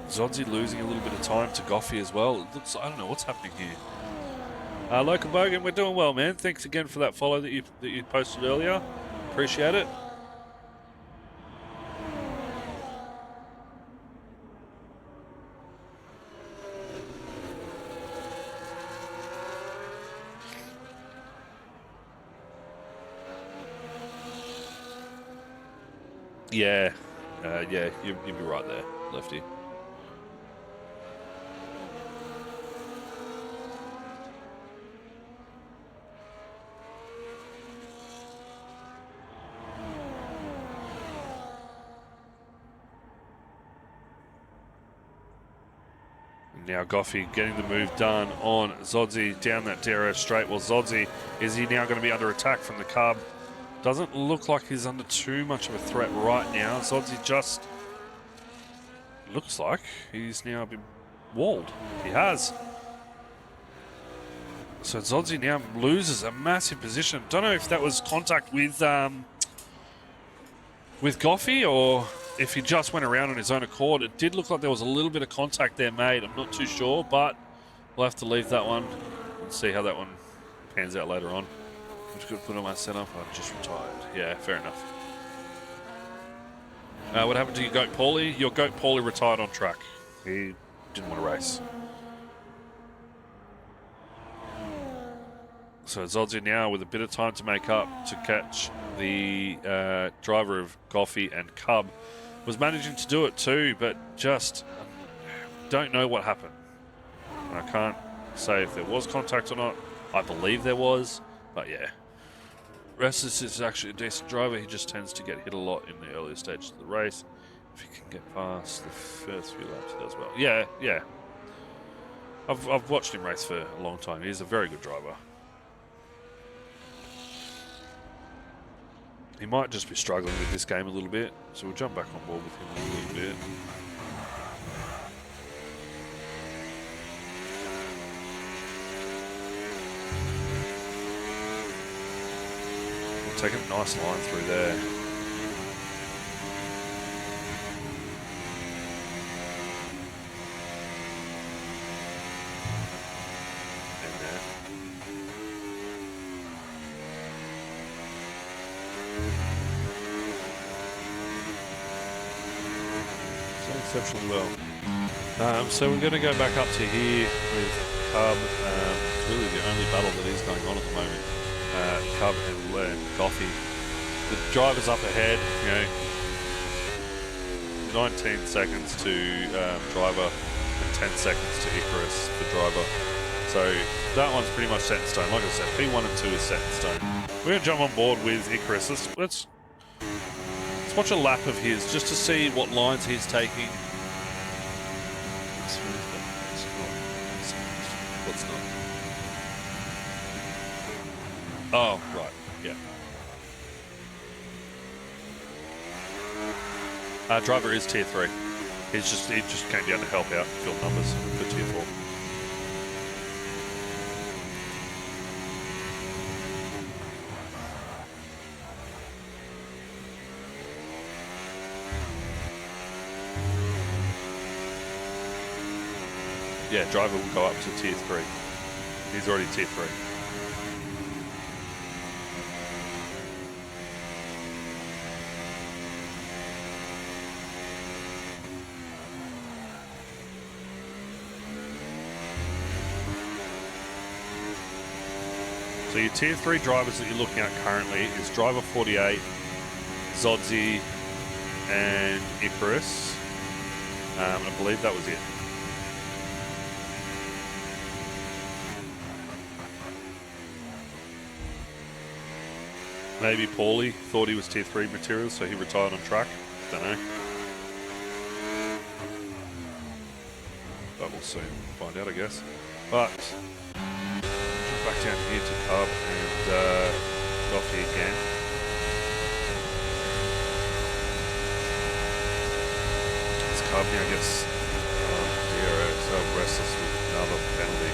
Zodzi losing a little bit of time to Goffy as well. It looks, I don't know what's happening here. Local Bogan, we're doing well, man. Thanks again for that follow that you posted earlier. Appreciate it. Yeah, yeah, you'd be right there, Lefty. Now Goffey getting the move done on Zodzi down that DRS straight. Well, Zodzi, is he now going to be under attack from the Cub? Doesn't look like he's under too much of a threat right now. Zodzi just looks like he's now been walled. He has. So Zodzi now loses a massive position. Don't know if that was contact with Goffey or if he just went around on his own accord. It did look like there was a little bit of contact there made. I'm not too sure, but we'll have to leave that one and see how that one pans out later on. I'm just going to put on my setup. I've just retired. Yeah, fair enough. What happened to your goat Paulie? Your goat Paulie retired on track. He didn't want to race. So Zodzi now with a bit of time to make up to catch the driver of Goffey and Cub. Was managing to do it too, but just don't know what happened. And I can't say if there was contact or not. I believe there was, but yeah. Restless is actually a decent driver. He just tends to get hit a lot in the earlier stages of the race. If he can get past the first few laps, he does well. Yeah. I've watched him race for a long time. He's a very good driver. He might just be struggling with this game a little bit, so we'll jump back on board with him a little bit. We're taking a nice line through there. Exceptionally well. So we're going to go back up to here with Cub. It's really the only battle that is going on at the moment. Cub and Goffey. The driver's up ahead, 19 seconds to driver and 10 seconds to Icarus for driver. So that one's pretty much set in stone. Like I said, P1 and 2 is set in stone. We're going to jump on board with Icarus. Let's watch a lap of his just to see what lines he's taking. What's not? Oh, right, yeah. Driver is tier 3. He just came down to help out, fill numbers for tier 4. Yeah, driver will go up to tier 3. He's already tier 3. So your tier 3 drivers that you're looking at currently is driver 48, Zodzi, and Icarus. I believe that was it. Maybe Paulie thought he was tier 3 material, so he retired on track. Don't know. But we'll soon find out, I guess. But back down here to Cub and Goffey again. This Cub now gets so restless with another penalty.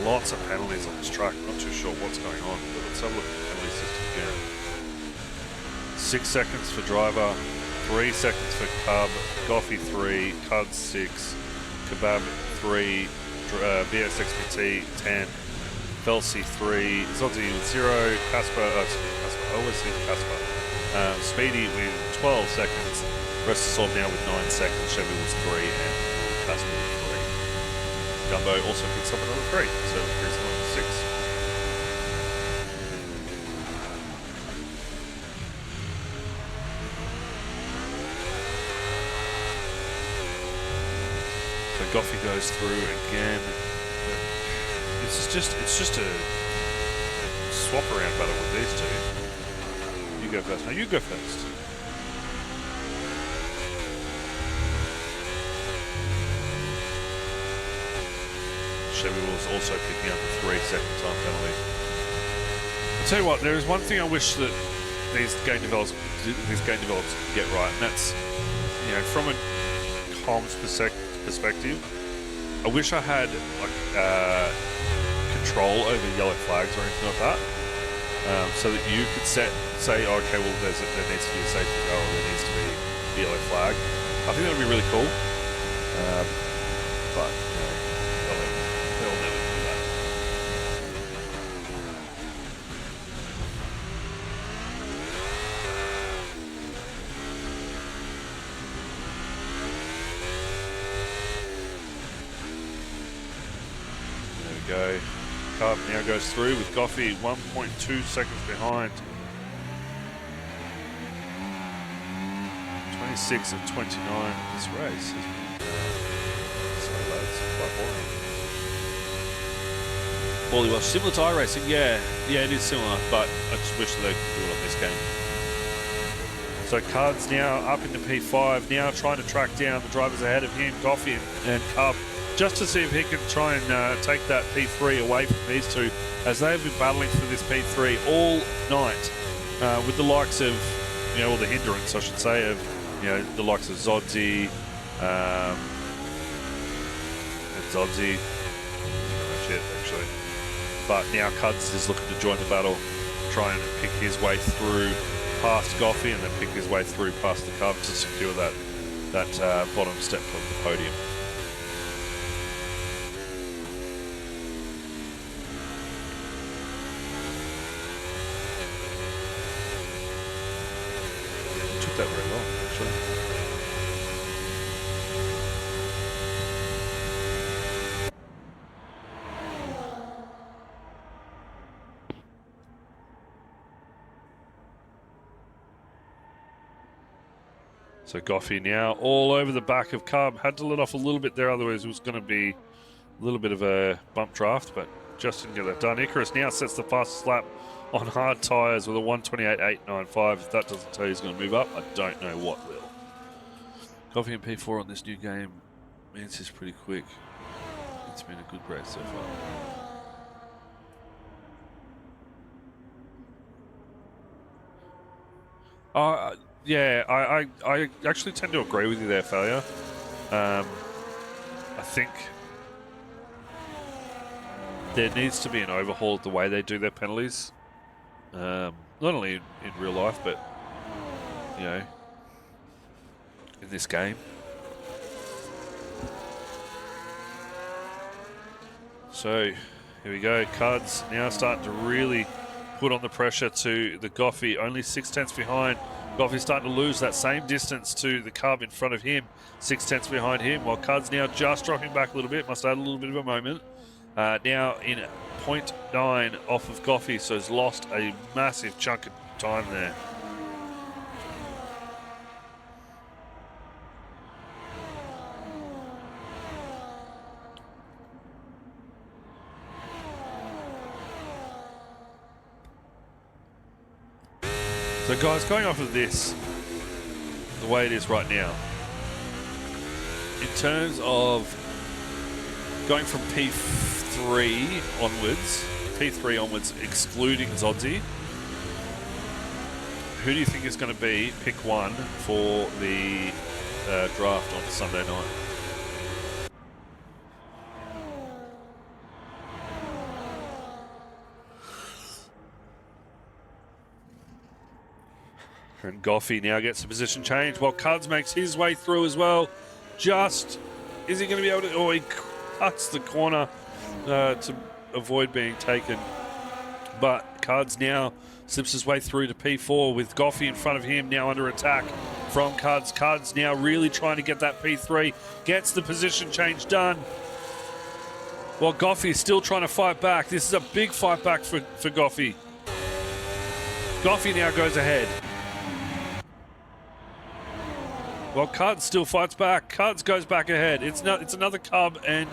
Lots of penalties on this track. Not too sure what's going on, but let's have a look at the penalty system again. 6 seconds for driver, 3 seconds for Cub, Goffey 3, Cud 6, Kebab 3, VSXPT 10, Felsi 3, Zodzi with 0, Casper, I always think Casper. Speedy with 12 seconds, Restless now with 9 seconds, Chevy was 3, and Casper with 3. Gumbo also picks up another 3, so increase to 6. So Goffey goes through again. It's just a swap around battle with these two. You go first. No, you go first. Chevy was also picking up a 3-second time penalty. I'll tell you what, there is one thing I wish that these game developers could get right, and that's, you know, from a comms perspective, I wish I had like control over yellow flags or anything like that, so that you could say, okay, well, there needs to be a safety car, or there needs to be a yellow flag. I think that would be really cool, but you know, they'll never do that. There we go. Carb now goes through with Goffey 1.2 seconds behind. 26 of 29 this race has been quite boring. Well, similar tyre racing, yeah, it is similar, but I just wish that they could do it on this game. So Card's now up into P5, now trying to track down the drivers ahead of him, Goffey and Cub, just to see if he can try and take that P3 away from these two, as they've been battling for this P3 all night, with the likes of, you know, or the hindrance, I should say, of, you know, the likes of Zodzi, shit, actually. But now Cuds is looking to join the battle, try and pick his way through past Goffey, and then pick his way through past the Cub to secure that bottom step of the podium. He took that very well, actually. So Goffey now all over the back of Cub. Had to let off a little bit there, otherwise it was going to be a little bit of a bump draft, but just didn't get that done. Icarus now sets the fastest lap on hard tyres with a 1:28.895. If that doesn't tell you he's going to move up, I don't know what will. Goffey in P4 on this new game means he's pretty quick. It's been a good race so far. Yeah, I actually tend to agree with you there, Failure. I think there needs to be an overhaul of the way they do their penalties. Not only in real life, but, you know, in this game. So, here we go. Cuds now starting to really put on the pressure to the Goffey. Only 6/10 behind. Goffey's starting to lose that same distance to the Cub in front of him. 6/10 behind him, while Cud's now just dropping back a little bit. Must add a little bit of a moment. Now in 0.9 off of Goffey, so has lost a massive chunk of time there. So guys, going off of this, the way it is right now, in terms of going from P3 onwards, excluding Zodzi, who do you think is going to be pick one for the draft on Sunday night? And Goffey now gets the position change while Cuds makes his way through as well. Just, is he going to be able to, he cuts the corner to avoid being taken. But Cuds now slips his way through to P4 with Goffey in front of him, now under attack from Cuds. Cuds now really trying to get that P3, gets the position change done. While Goffey is still trying to fight back. This is a big fight back for Goffey. Goffey now goes ahead. Well, Cuds still fights back. Cuds goes back ahead. It's another Cub and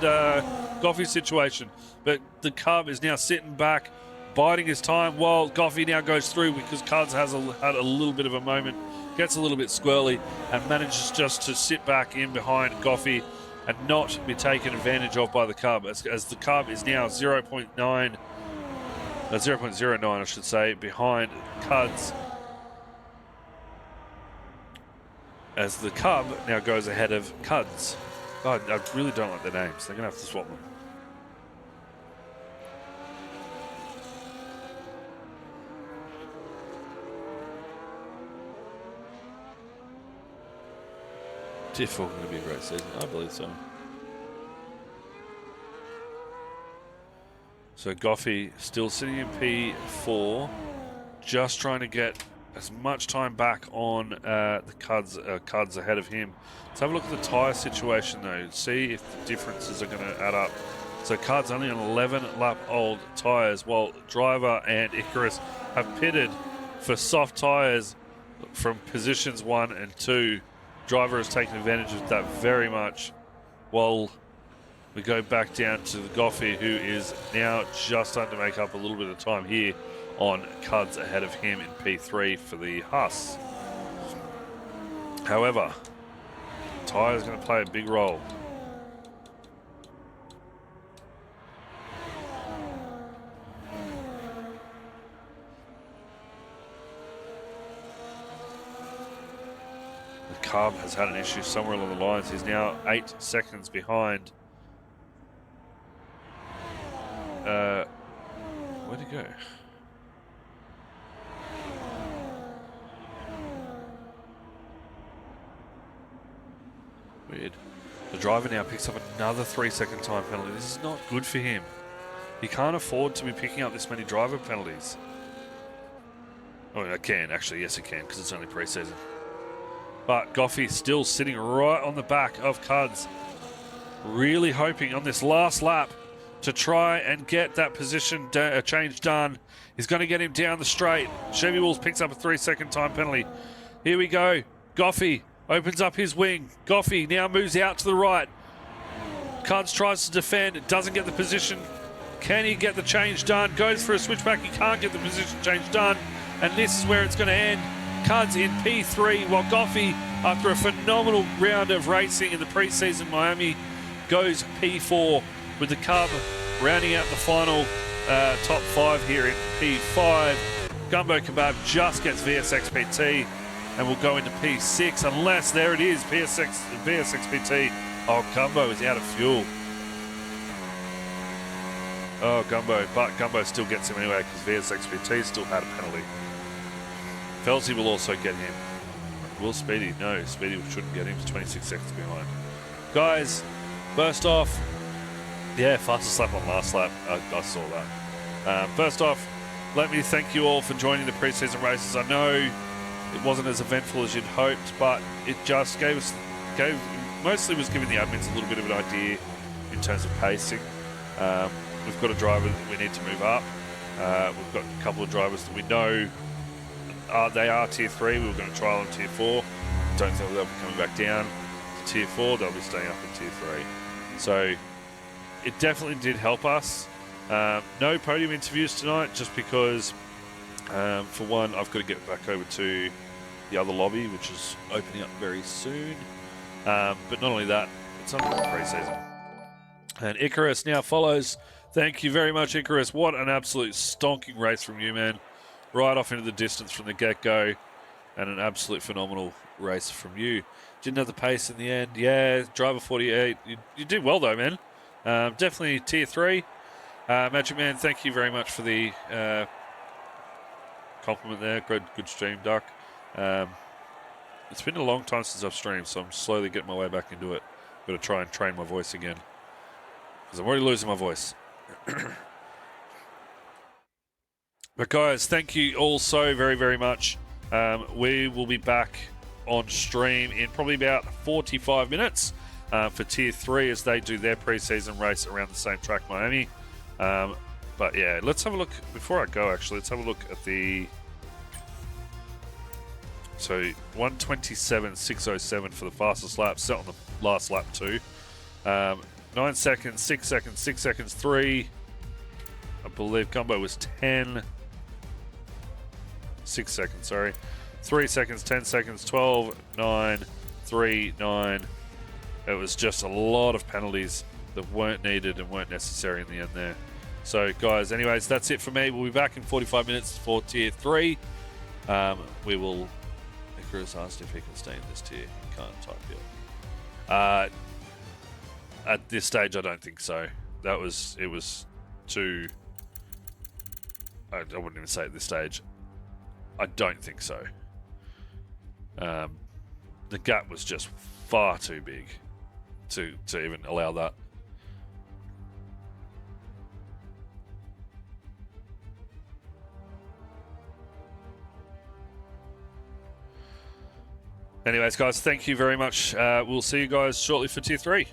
Goffey situation. But the Cub is now sitting back, biding his time, while Goffey now goes through because Cuds has had a little bit of a moment, gets a little bit squirrely, and manages just to sit back in behind Goffey and not be taken advantage of by the Cub, as the Cub is now 0.09, I should say, behind Cuds, as the Cub now goes ahead of Cuds. God, I really don't like their names. They're going to have to swap them. Definitely going to be a great season. I believe so. So Goffey still sitting in P4, just trying to get as much time back on the Cuds ahead of him. Let's have a look at the tyre situation though, see if the differences are going to add up. So Cuds only on 11 lap old tyres, while Driver and Icarus have pitted for soft tyres from positions 1 and 2. Driver has taken advantage of that very much, while we go back down to the Goffey, who is now just starting to make up a little bit of time here on Cuds ahead of him in P3 for the Huss. However, tyre is going to play a big role. The Cub has had an issue somewhere along the lines. He's now 8 seconds behind. Where'd he go? Weird. The driver now picks up another 3-second time penalty. This is not good for him. He can't afford to be picking up this many driver penalties. Oh, I can, actually. Yes, I can, because it's only pre-season. But Goffey still sitting right on the back of Cuds. Really hoping on this last lap to try and get that position change done. He's going to get him down the straight. Chevy Wolves picks up a 3-second time penalty. Here we go. Goffey opens up his wing. Goffey now moves out to the right. Cuds tries to defend. Doesn't get the position. Can he get the change done? Goes for a switchback. He can't get the position change done. And this is where it's going to end. Cuds in P3, while Goffey, after a phenomenal round of racing in the preseason Miami, goes P4, with the Cub rounding out the final top 5 here in P5. Gumbo Kebab just gets VSXPT and will go into P6 unless, there it is, VSXPT. Oh, Gumbo is out of fuel. Oh, Gumbo, but Gumbo still gets him anyway because VSXPT still had a penalty. Felsey will also get him. Will Speedy? No, Speedy shouldn't get him. He's 26 seconds behind. Guys, first off, yeah, fastest lap on last lap. I saw that. First off, let me thank you all for joining the preseason races. I know it wasn't as eventful as you'd hoped, but it just mostly was giving the admins a little bit of an idea in terms of pacing. We've got a driver that we need to move up. We've got a couple of drivers that we know they are tier 3. We were going to trial in tier 4. Don't think they'll be coming back down to tier 4. They'll be staying up in tier 3. So it definitely did help us. No podium interviews tonight, just because, for one, I've got to get back over to the other lobby, which is opening up very soon. But not only that, it's only the pre-season. And Icarus now follows. Thank you very much, Icarus. What an absolute stonking race from you, man. Right off into the distance from the get-go, and an absolute phenomenal race from you. Didn't have the pace in the end. Yeah, driver 48. You did well, though, man. Definitely tier 3. Magic Man, thank you very much for the compliment there. Good stream, Duck. It's been a long time since I've streamed, so I'm slowly getting my way back into it. Got to try and train my voice again, because I'm already losing my voice. But guys, thank you all so very, very much. We will be back on stream in probably about 45 minutes for Tier 3 as they do their preseason race around the same track, Miami. But yeah, let's have a look. Before I go, actually, let's have a look at the... So 1:27.607 for the fastest lap, set on the last lap too. 9 seconds, 6 seconds, 6 seconds, 3. I believe Gumbo was 10. 6 seconds, sorry. 3 seconds, 10 seconds, 12, 9, 3, 9, It was just a lot of penalties that weren't needed and weren't necessary in the end there. So, guys, anyways, that's it for me. We'll be back in 45 minutes for Tier 3. We will... Icarus asked if he can stay in this tier. He can't type yet. At this stage, I don't think so. It was too... I wouldn't even say at this stage. I don't think so. The gap was just far too big to even allow that. Anyways, guys, thank you very much. We'll see you guys shortly for Tier 3.